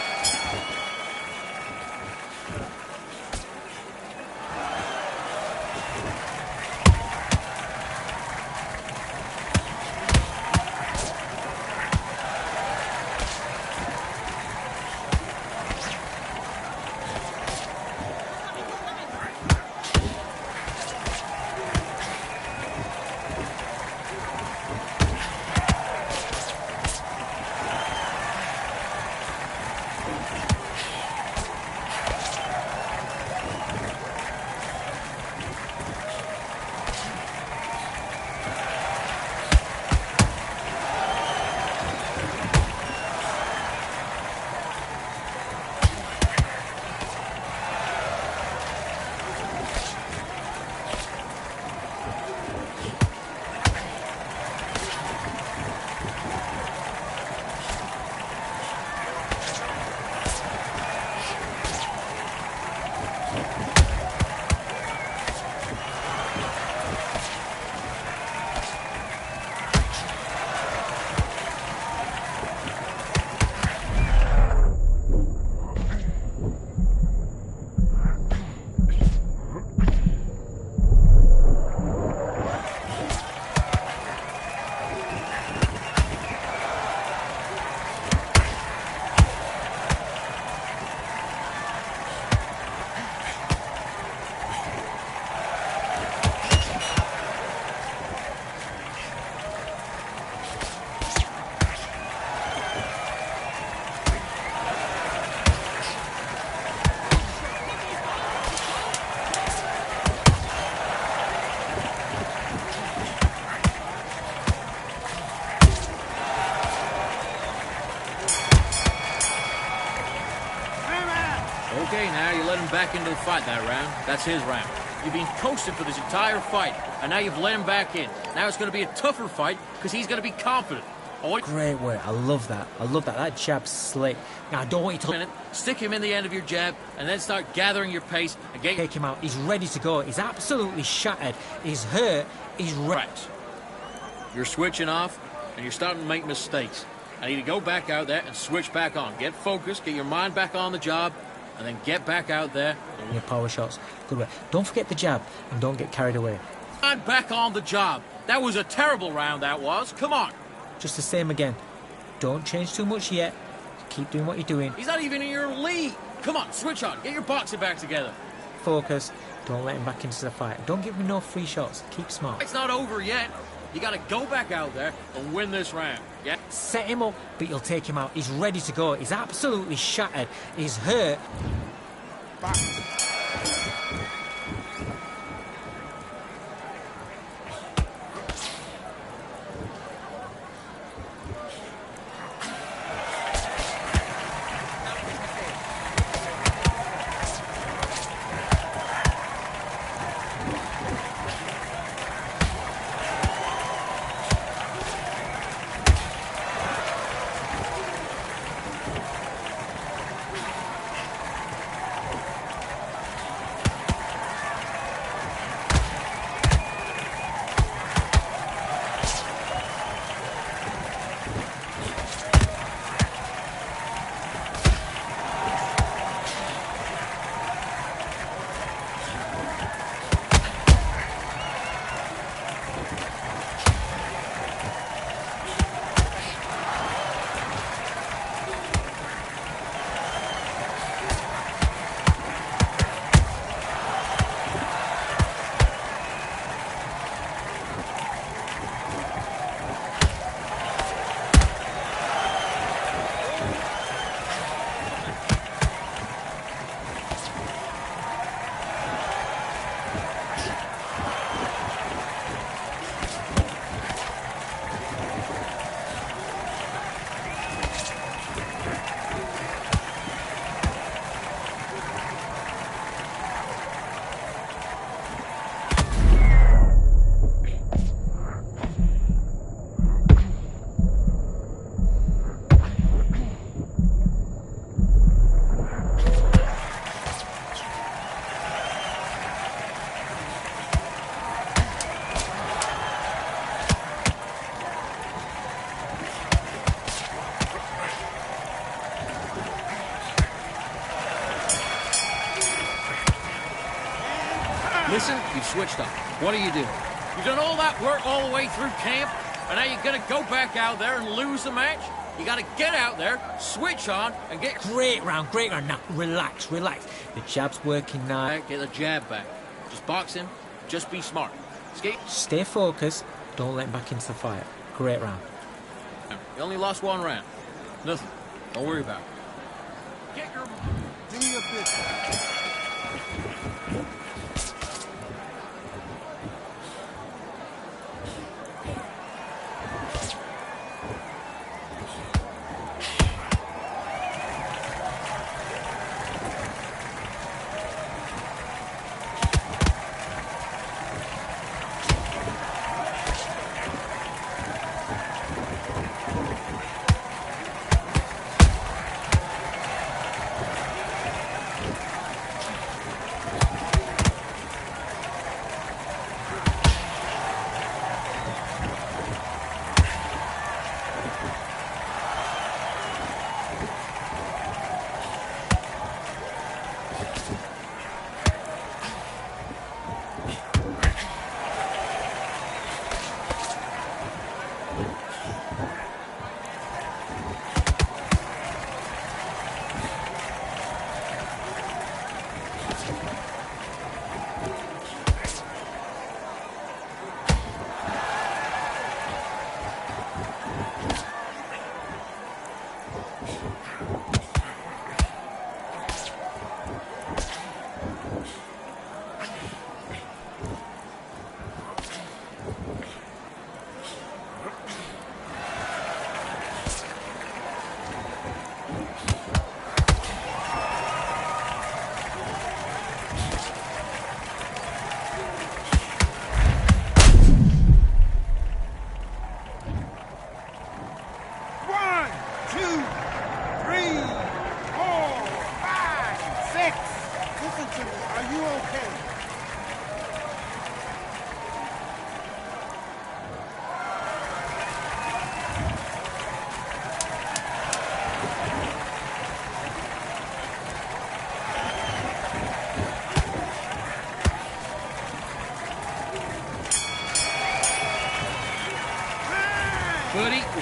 Okay, now you let him back into the fight that round. That's his round. You've been coasting for this entire fight, and now you've let him back in. Now it's going to be a tougher fight because he's going to be confident. Great work. I love that. I love that. That jab's slick. Now, I don't want you to... Stick him in the end of your jab, and then start gathering your pace and take him out. He's ready to go. He's absolutely shattered. He's hurt. He's right. You're switching off, and you're starting to make mistakes. I need to go back out there and switch back on. Get focused, get your mind back on the job, and then get back out there. Your power shots. Good work. Don't forget the jab and don't get carried away. Mind back on the job. That was a terrible round, that was. Come on. Just the same again. Don't change too much yet. Keep doing what you're doing. He's not even in your league. Come on, switch on. Get your boxing back together. Focus. Don't let him back into the fight. Don't give him no free shots. Keep smart. It's not over yet. You got to go back out there and win this round. Yeah? Set him up, but you'll take him out. He's ready to go. He's absolutely shattered. He's hurt. Listen, you've switched up. What are you doing? You've done all that work all the way through camp, and now you're going to go back out there and lose the match? You got to get out there, switch on, and get... Great round, great round. Now, relax, relax. The jab's working now. Get the jab back. Just box him. Just be smart. Escape. Stay focused. Don't let him back into the fight. Great round. You only lost one round. Nothing. Don't worry about it. Get your... Do your business.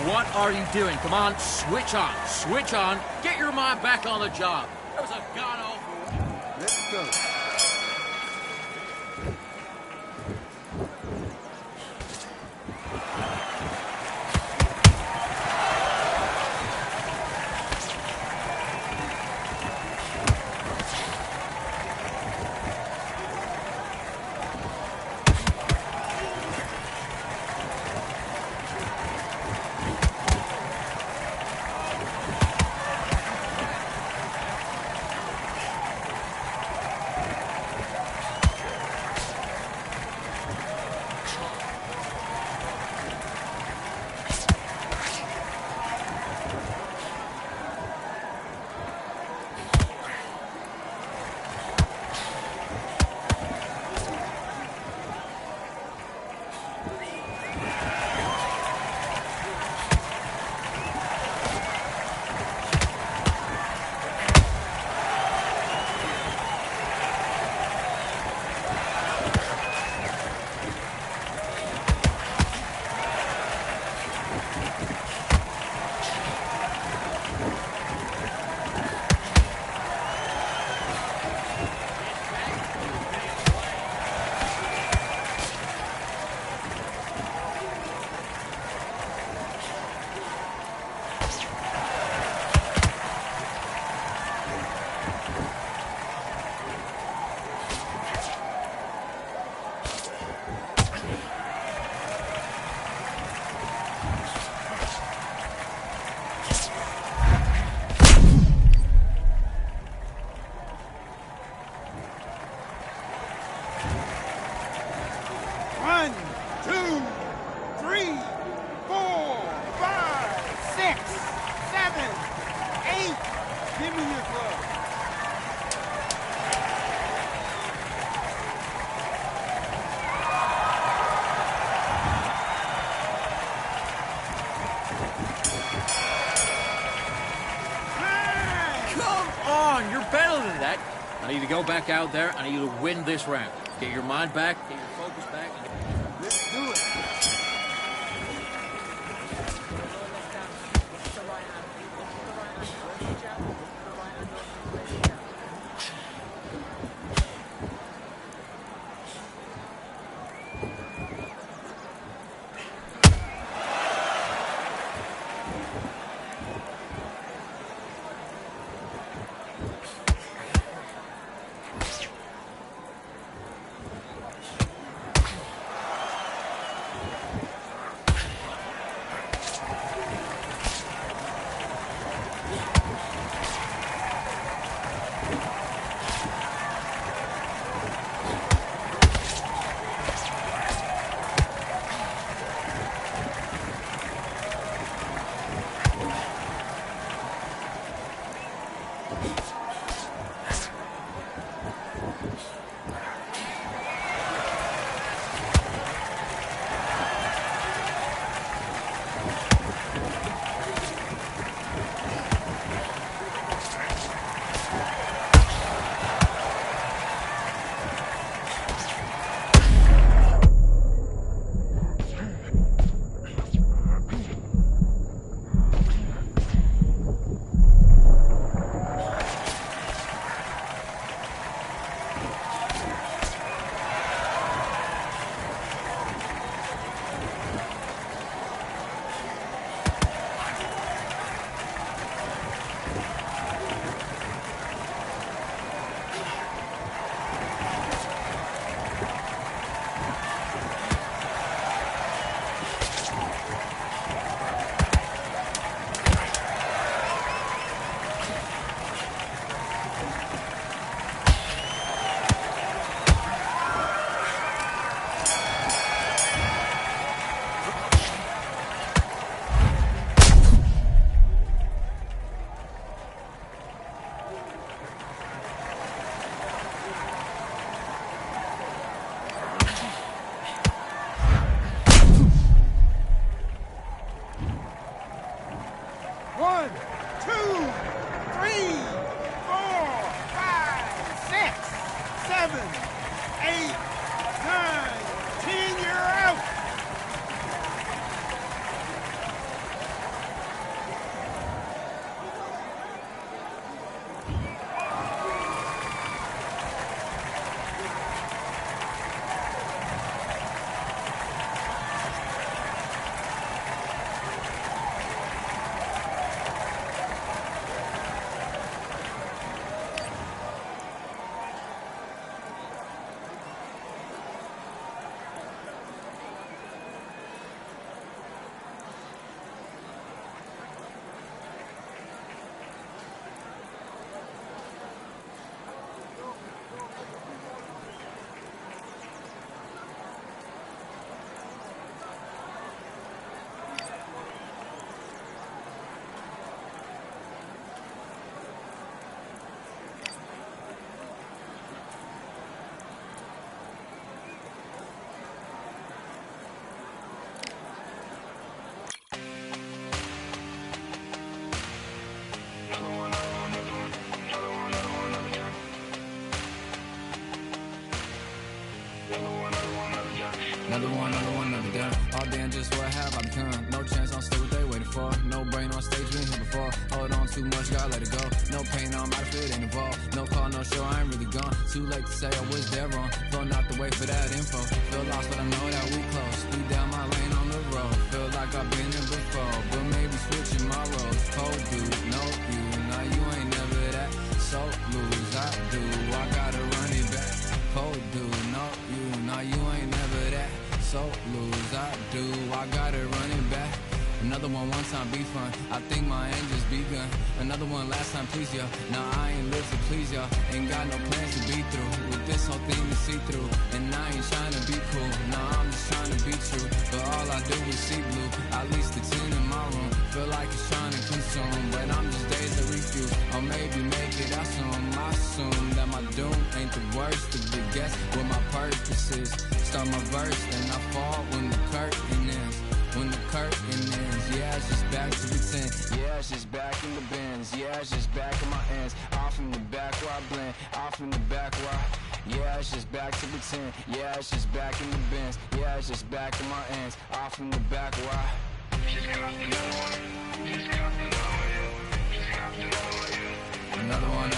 What are you doing? Come on, switch on. Switch on. Get your mind back on the job. That was a god-awful... Let's go. I need to go back out there. I need you to win this round. Get your mind back, get your focus back. Let's do it. Another done. All damn, just what have I become? No chance, I'll stay what they waiting for. No brain on stage, been here before. Hold on too much, gotta let it go. No pain, I'm out of it, ain't involved. No call, no show, I ain't really gone. Too late to say I was there wrong. Flown out the way for that info. Feel lost, but I know that we close. Speed down my lane on the road. Feel like I've been here before, but maybe switching my roles. Cold dude, no you, now you ain't never that. So lose, I do, I gotta run it back. Cold dude, no you, now you ain't never that. So lose, I do, I gotta run it back. Another one time be fun, I think my aim just begun. Another one last time please y'all. Now I ain't live to please y'all. Ain't got no plans to be through with this whole thing to see through. And I ain't trying to be cool, nah I'm just trying to be true. But all I do is see blue, at least the 10 in my room. Feel like it's trying to consume, but I'm just days to refuse. Or maybe make it out soon. I assume that my doom ain't the worst of the guess what my purpose is. Start my verse, then I fall when the curtain ends. When the curtain ends, yeah, it's just back to pretend. Yeah, it's just back in the bins. Yeah, it's just back in my ends. Off in the back where I blend. Off in the back where I... Yeah, it's just back to pretend. Yeah, it's just back in the bins. Yeah, it's just back in my ends. Off in the back where I... Another one.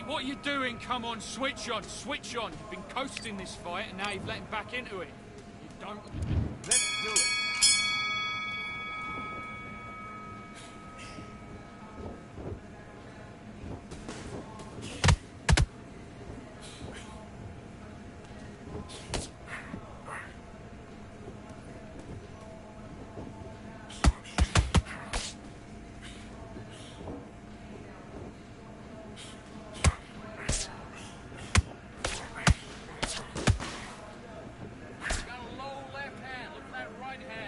What are you doing? Come on, switch on, switch on. You've been coasting this fight and now you've let him back into it. You don't... Let's do it. Got a low left hand. Look at that right hand.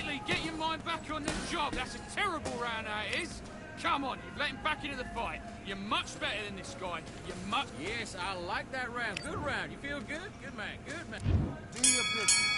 immediately get your mind back on the job. That's a terrible round, that is. Come on, you've let him back into the fight. You're much better than this guy. You're much... Yes, I like that round. Good round. You feel good? Good man, good man. Do your business.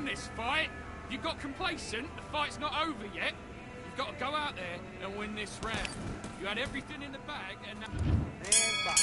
This fight? You got complacent? The fight's not over yet. You've got to go out there and win this round. You had everything in the bag and now... And back.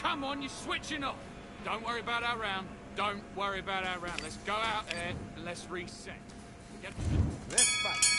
Come on, you're switching off. Don't worry about our round. Don't worry about our round. Let's go out there and let's reset. Let's fight.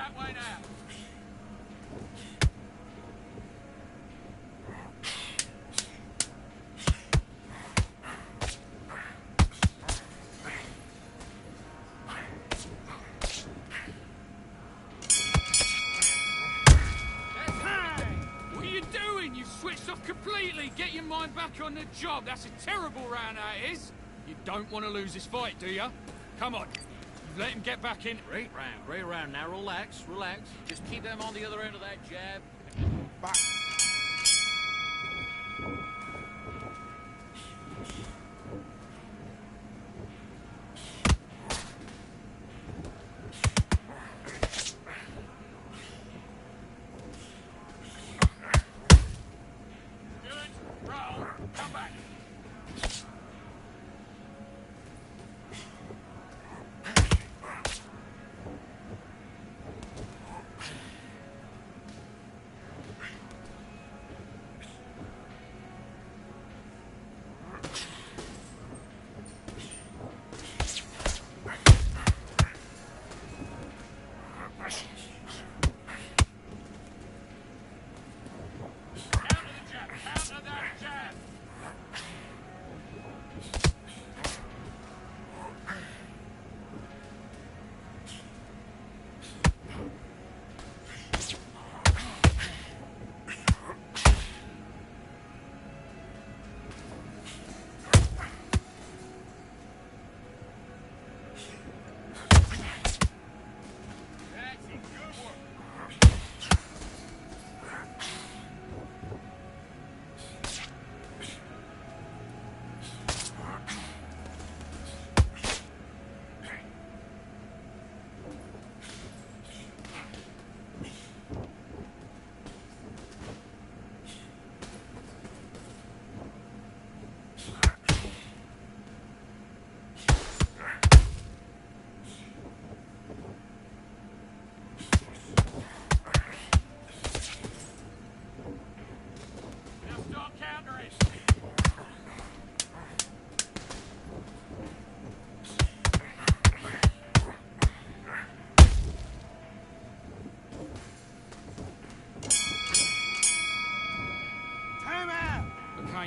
that way now. Switched off completely. Get your mind back on the job. That's a terrible round, that is. You don't want to lose this fight, do you? Come on. You've let him get back in. Great round, great round. Now relax, relax. Just keep them on the other end of that jab. Back.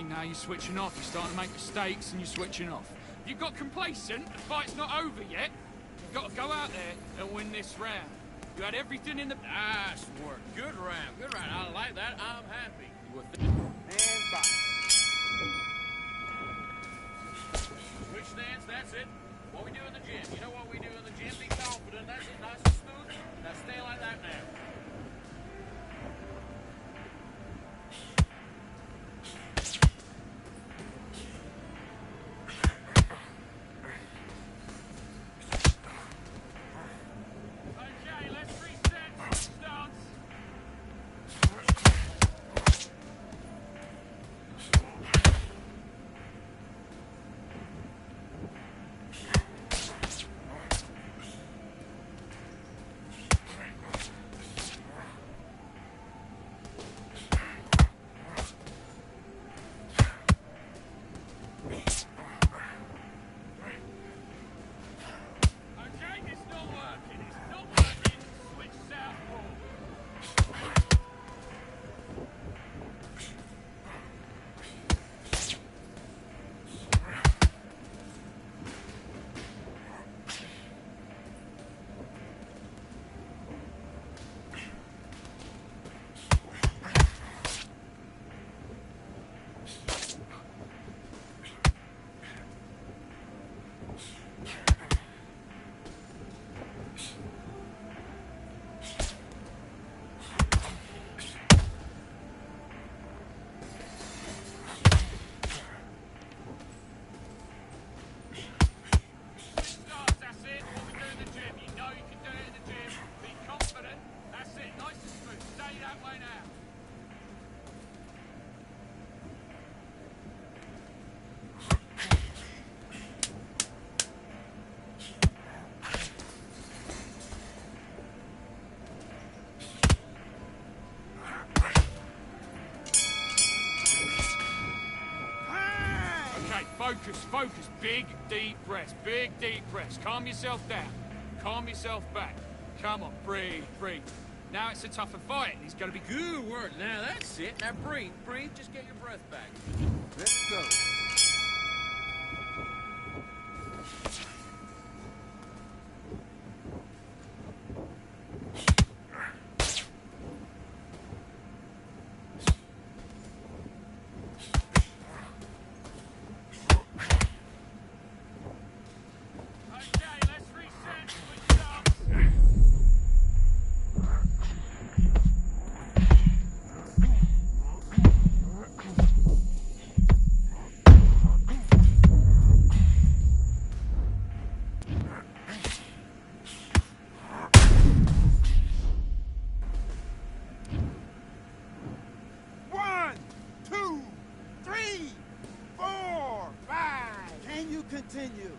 Now you're switching off, you're starting to make mistakes and you're switching off. You got complacent, the fight's not over yet. You've got to go out there and win this round. You had everything in the... Nice work. Good round, good round. I like that. I'm happy. And back. Switch stance, that's it. What we do in the gym. You know what we do in the gym? Be confident. That's it. Nice and smooth. Now stay like that now. Focus, focus. Big, deep breaths. Big, deep breaths. Calm yourself down. Calm yourself back. Come on, breathe, breathe. Now it's a tougher fight, and he's going to be... Good work. Now that's it. Now breathe, breathe. Just get your breath back. Let's go. Okay, let's reset. Switch it up. One, two, three, 4, 5. Can you continue?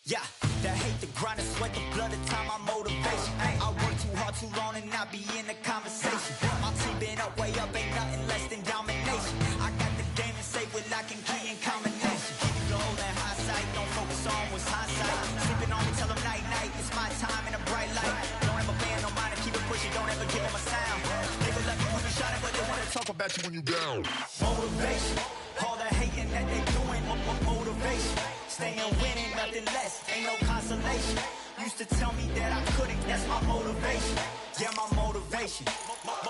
Yeah, the hate, the grind, the sweat, the blood, the time, my motivation. I work too hard, too long, and not be in the conversation. My team been up, way up, ain't nothing less than domination. I got the game and say with lock and key and combination. Keep it low and high sight, don't focus on what's hindsight. Sleeping on me, tell them night, night, it's my time in a bright light. Don't ever ban no mind and keep it pushing, don't ever give them a sound. They will let you when you shining, but they wanna talk about you when you down. Motivation, all the hating that they doing, motivation. Staying winning, nothing less, ain't no consolation. Used to tell me that I couldn't, that's my motivation. Yeah, my motivation,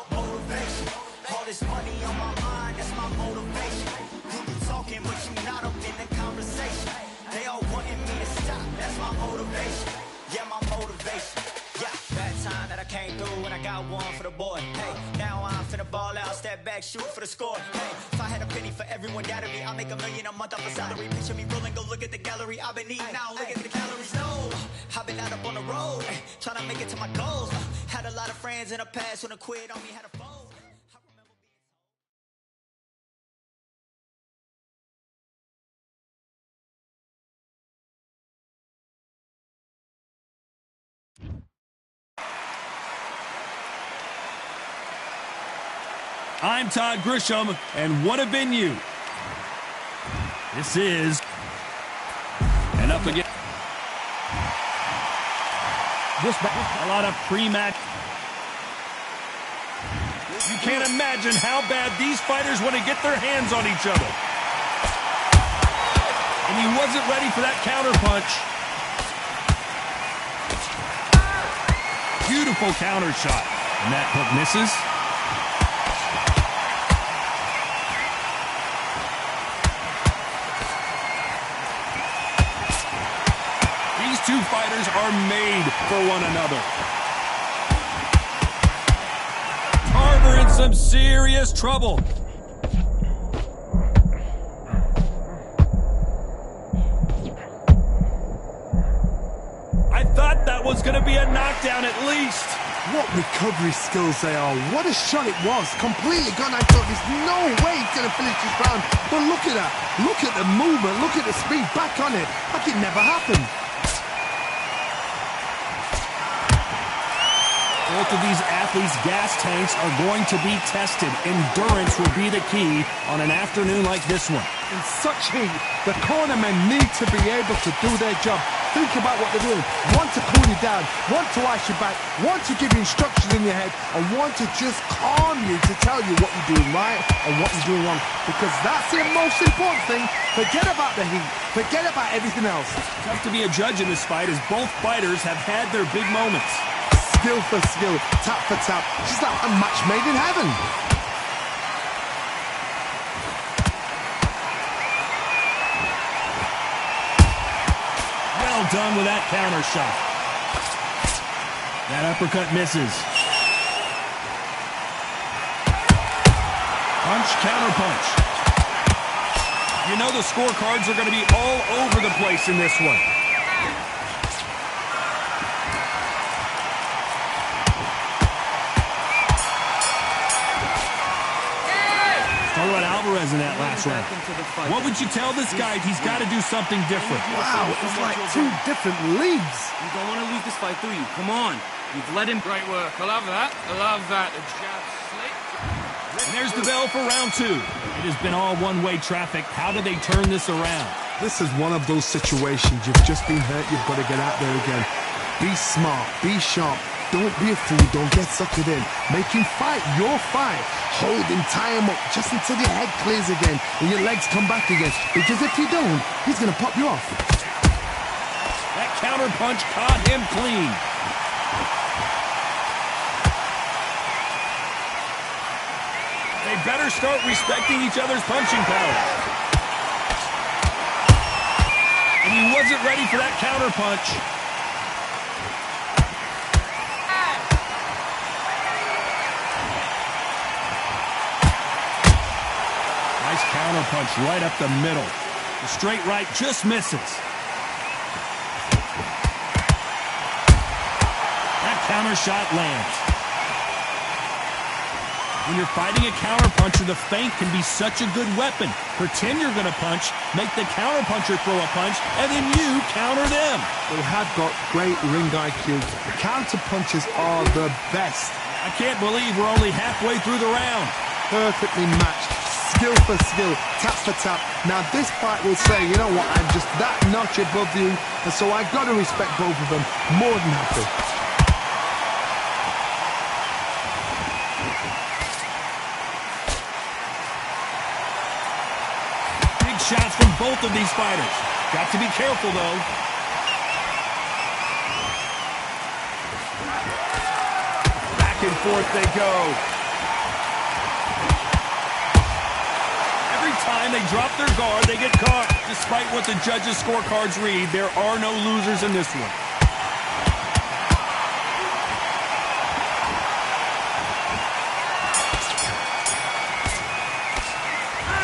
motivation. All this money on my mind, that's my motivation. You be talking, but you not up in the conversation. They all wanting me to stop, that's my motivation. Yeah, my motivation. Yeah, bad time that I came through and I got one for the boy. Hey, now I'm finna ball out, step back, shoot for the score. Hey, if I had a penny for everyone doubting me, I'll make $1 million a month off a salary. Picture me rolling, go look at the gallery. I've been eating now, look at the calories. No, I've been out up on the road, trying to make it to my goals. Had a lot of friends in the past when I quit on me, had a phone. I'm Todd Grisham, and what a venue. This is... And up again. A lot of pre-match. You can't imagine how bad these fighters want to get their hands on each other. And he wasn't ready for that counter punch. Beautiful counter shot. And that hook misses. These two fighters are made for one another. Tarver in some serious trouble. I thought that was going to be a knockdown at least. What recovery skills they are. What a shot it was. Completely gone. I thought there's no way he's going to finish this round. But look at that. Look at the movement. Look at the speed. Back on it. Like it never happened. Both of these athletes' gas tanks are going to be tested. Endurance will be the key on an afternoon like this one. In such heat, the cornermen need to be able to do their job. Think about what they're doing. One to cool you down, one to ice you back, one to give you instructions in your head, and one to just calm you to tell you what you're doing right and what you're doing wrong. Because that's the most important thing. Forget about the heat. Forget about everything else. Tough to be a judge in this fight as both fighters have had their big moments. Skill for skill, tap for tap, just like a match made in heaven. Well done with that counter shot. That uppercut misses. Punch, counter punch. You know the scorecards are going to be all over the place in this one. In that last round. What would you tell this guy? He's got to do something different. Wow, it's like two different leagues. You don't want to lose this fight, do you? Come on. You've let him... Great work. I love that. I love that. The jab slick. And there's the bell for round two. It has been all one-way traffic. How do they turn this around? This is one of those situations. You've just been hurt. You've got to get out there again. Be smart. Be sharp. Don't be a fool. Don't get suckered in. Make him fight your fight. Hold him, tie him up, just until your head clears again and your legs come back again. Because if you don't, he's going to pop you off. That counter punch caught him clean. They better start respecting each other's punching power. And he wasn't ready for that counter punch. Counter punch right up the middle. The straight right just misses. That counter shot lands. When you're fighting a counter puncher, the feint can be such a good weapon. Pretend you're going to punch, make the counter puncher throw a punch, and then you counter them. They have got great ring IQ. Counter punches are the best. I can't believe we're only halfway through the round. Perfectly matched. Skill for skill, tap for tap. Now this fight will say, you know what, I'm just that notch above you, and so I've got to respect both of them. More than happy. Big shots from both of these fighters. Got to be careful though. Back and forth they go. Time they drop their guard, they get caught. Despite what the judges' scorecards read, there are no losers in this one.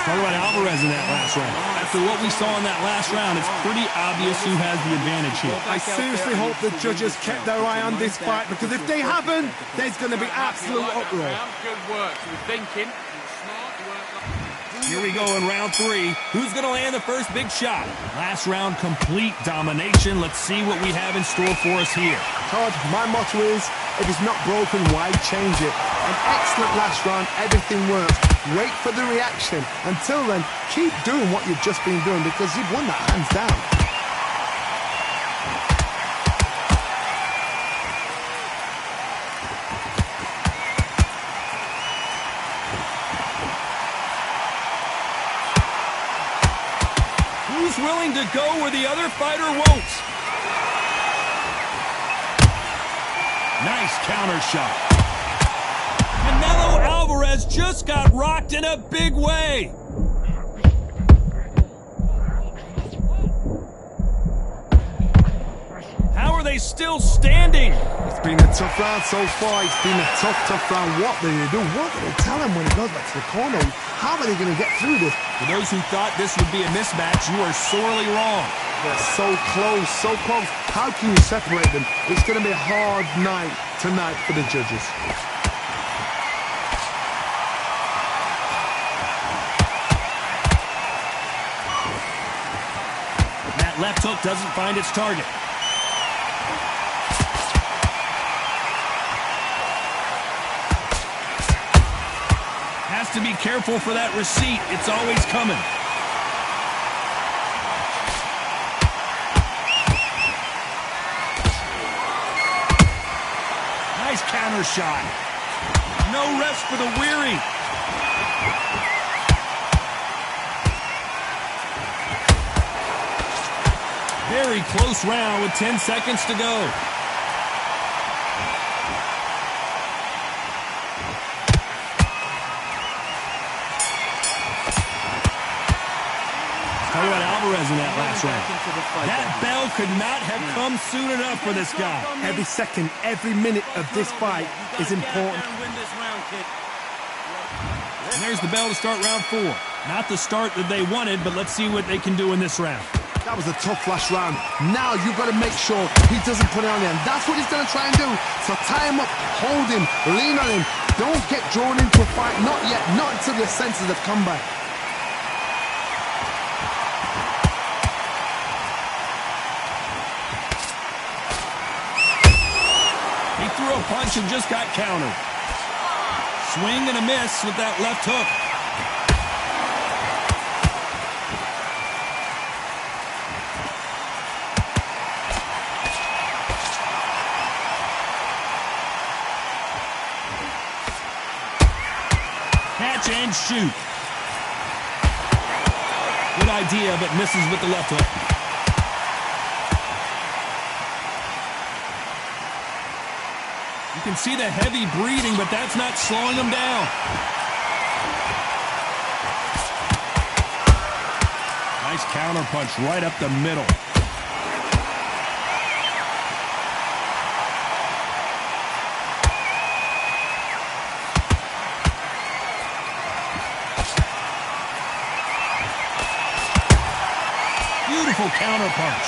Talk about Alvarez in that last round. After what we saw in that last round, it's pretty obvious who has the advantage here. I seriously hope the judges kept their eye on this fight, because if they haven't, there's going to be absolute uproar. Good work. You were thinking. Here we go in round 3. Who's going to land the first big shot? Last round, complete domination. Let's see what we have in store for us here. Todd, my motto is, if it's not broken, why change it? An excellent last round, everything works. Wait for the reaction. Until then, keep doing what you've just been doing because you've won that hands down. Who's willing to go where the other fighter won't? Nice counter shot. Canelo Alvarez just got rocked in a big way. How are they still standing? It's been a tough round so far. It's been a tough round. What do they do? What do they tell him when he goes back to the corner? How are they going to get through this? For those who thought this would be a mismatch, you are sorely wrong. They're so close, so close. How can you separate them? It's going to be a hard night tonight for the judges. That left hook doesn't find its target. Has to be careful for that receipt. It's always coming. Nice counter shot. No rest for the weary. Very close round with 10 seconds to go. Talk about Alvarez in that last round. That bell could not have come soon enough for this guy. Every second, every minute of this fight is important. And there's the bell to start round 4. Not the start that they wanted, but let's see what they can do in this round. That was a tough last round. Now you've got to make sure he doesn't put it on him. That's what he's going to try and do. So tie him up, hold him, lean on him. Don't get drawn into a fight. Not yet. Not until your senses have come back. He threw a punch and just got countered. Swing and a miss with that left hook. Catch and shoot. Good idea, but misses with the left hook. You can see the heavy breathing, but that's not slowing him down. Nice counter punch right up the middle. Beautiful counter punch.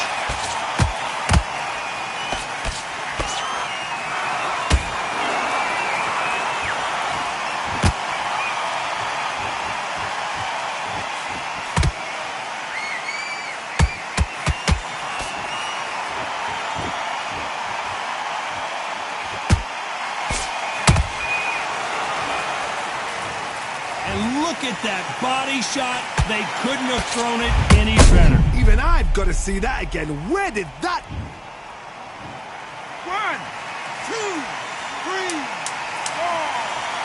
Look at that body shot. They couldn't have thrown it any better. Even I've got to see that again. Where did that... 1, 2, 3, 4,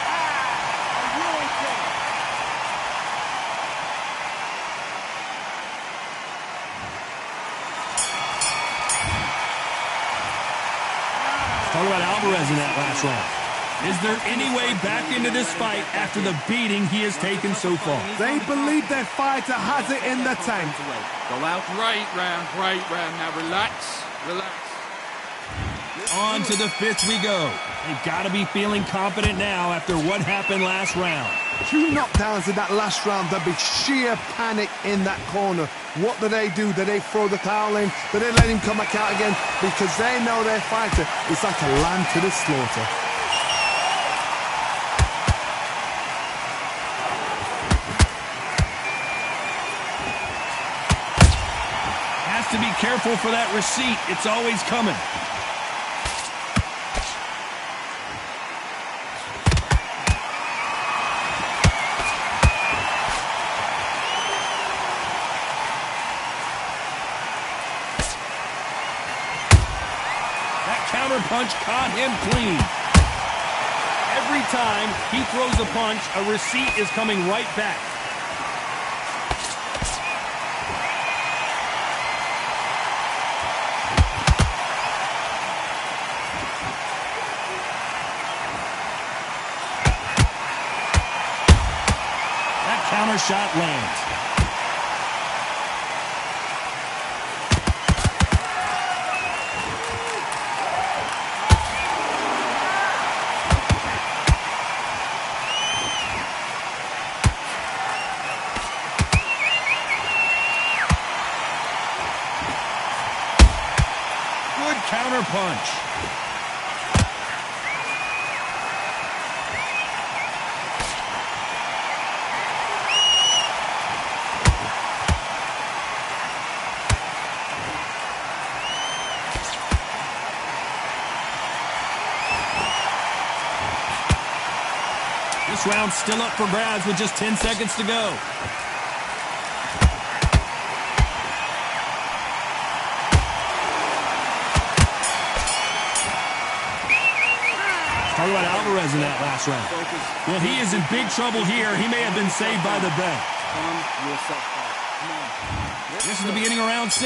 5. Are you okay? Talk about Alvarez in that last round. Is there any way back into this fight after the beating he has taken so far? They believe their fighter has it in the tank. Go out. Great round. Now relax. On to the 5th we go. They've got to be feeling confident now after what happened last round. 2 knockdowns in that last round. There'll be sheer panic in that corner. What do? Do they throw the towel in? Do they let him come back out again? Because they know their fighter is like a lamb to the slaughter. careful for that receipt. It's always coming. Counter punch caught him clean. Every time he throws a punch, a receipt is coming right back. That counter shot lands. Counter punch. This round's still up for grabs with just 10 seconds to go. Talk about Alvarez in that last round. Well, he is in big trouble here. He may have been saved by the bell. This is the beginning of round 6.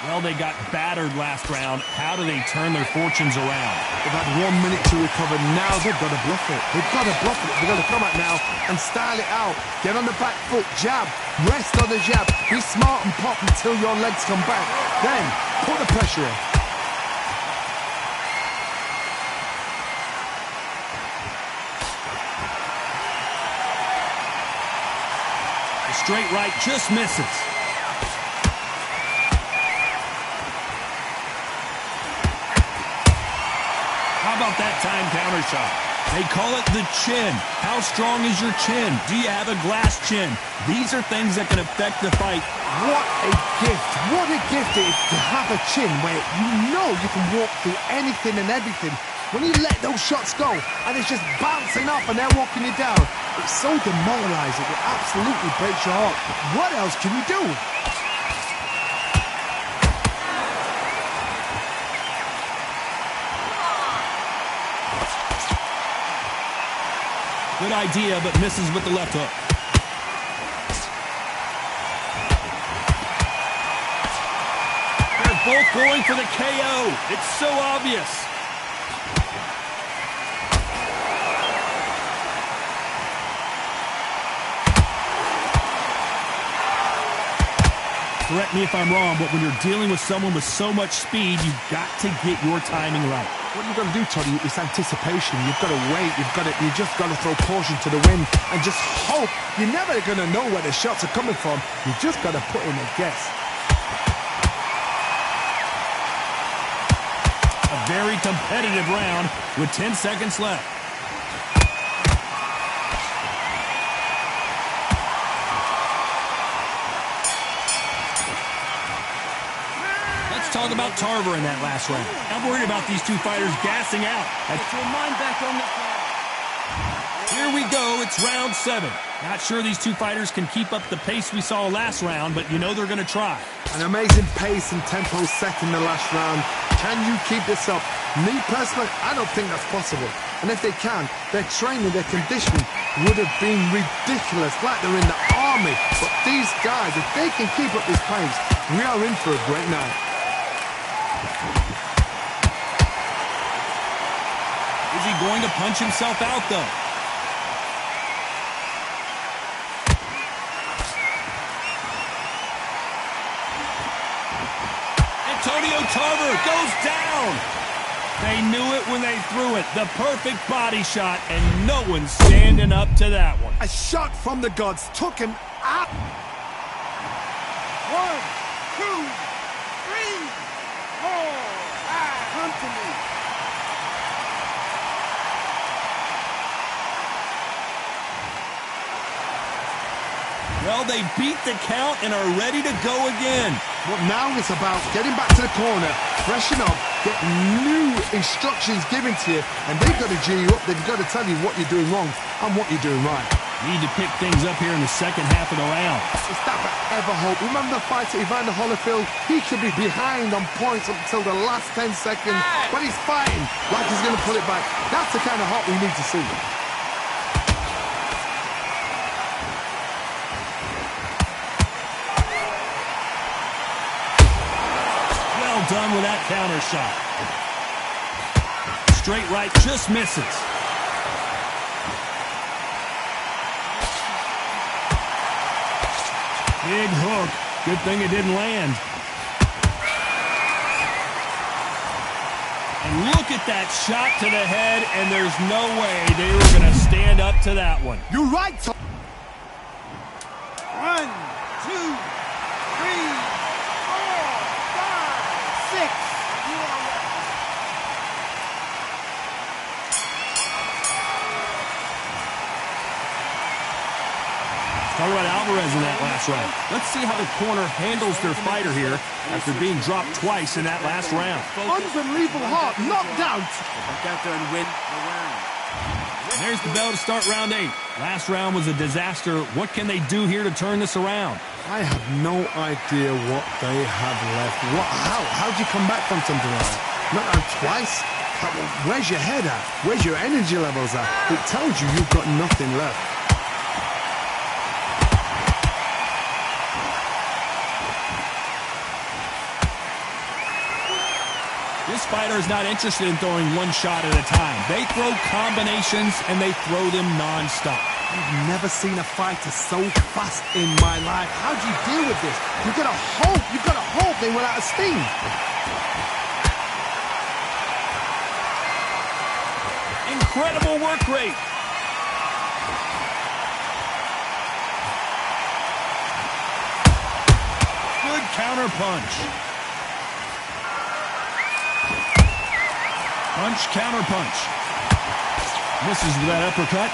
Well, they got battered last round. How do they turn their fortunes around? They've had 1 minute to recover. Now they've got to bluff it. They've got to bluff it. They've got to come out now and style it out. Get on the back foot, jab, rest on the jab. Be smart and pop until your legs come back. Then put the pressure on. Straight right just misses. How about that time counter shot? They call it the chin. How strong is your chin? Do you have a glass chin? These are things that can affect the fight. What a gift. What a gift it is to have a chin where you know you can walk through anything and everything. When you let those shots go and it's just bouncing up and they're walking you down, it's so demoralizing. It absolutely breaks your heart. What else can you do? Good idea, but misses with the left hook. They're both going for the KO. It's so obvious. Correct me if I'm wrong, but when you're dealing with someone with so much speed, you've got to get your timing right. What you've got to do, Toddy, is anticipation. You've got to wait. You just got to throw caution to the wind and just hope. You're never going to know where the shots are coming from. You just got to put in a guess. A very competitive round with 10 seconds left. Talk about Tarver in that last round. I'm worried about these two fighters gassing out. Get your mind back on the ground. Here we go. It's round 7. Not sure these two fighters can keep up the pace we saw last round, but you know they're going to try. An amazing pace and tempo set in the last round. Can you keep this up? Me personally, I don't think that's possible. And if they can, their training, their conditioning would have been ridiculous, like they're in the army. But these guys, if they can keep up this pace, we are in for a great night. Is he going to punch himself out, though? Antonio Tarver goes down. They knew it when they threw it. The perfect body shot, and no one's standing up to that one. A shot from the gods took him out. 1, 2, 3, 4, 5. Come to me. Well, they beat the count and are ready to go again. But now it's about getting back to the corner, freshen up, get new instructions given to you, and they've got to G you up. They've got to tell you what you're doing wrong and what you're doing right. Need to pick things up here in the second half of the round. Is that ever hope? Remember the fight at Evander Holyfield? He could be behind on points up until the last 10 seconds, but he's fighting like he's going to pull it back. That's the kind of hope we need to see. Done with that counter shot. Straight right, just misses. Big hook. Good thing it didn't land. And look at that shot to the head, and there's no way they were going to stand up to that one. You're right, Tom. 1, 2, 3. Talk about Alvarez in that last round. Let's see how the corner handles their fighter here after being dropped twice in that last round. Unbelievable heart, knocked out. Back out there and win the round. There's the bell to start round 8. Last round was a disaster. What can they do here to turn this around? I have no idea what they have left. How do you come back from something like that? Not out twice? Where's your head at? Where's your energy levels at? It tells you you've got nothing left. This fighter is not interested in throwing one shot at a time. They throw combinations, and they throw them non-stop. I've never seen a fighter so fast in my life. How do you deal with this? You've got to hope they went out of steam. Incredible work rate. Good counter punch. Punch, counter punch. Misses with that uppercut.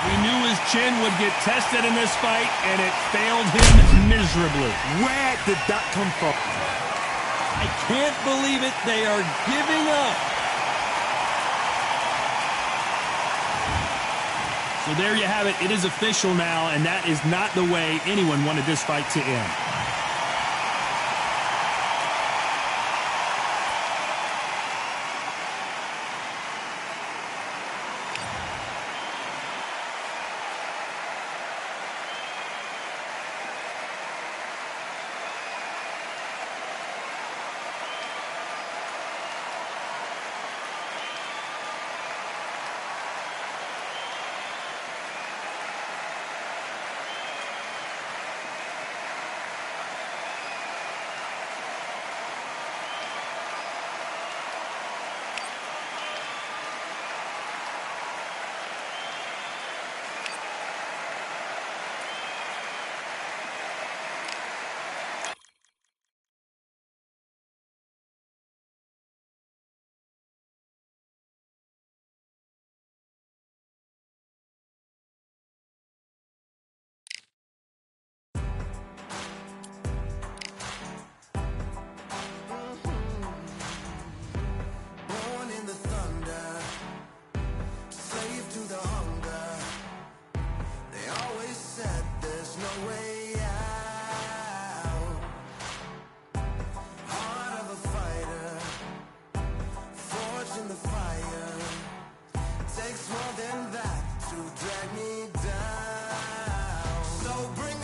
We knew his chin would get tested in this fight, and it failed him miserably. Where did that come from? I can't believe it. They are giving up. So there you have it. It is official now, and that is not the way anyone wanted this fight to end. Takes more than that to drag me down. So bring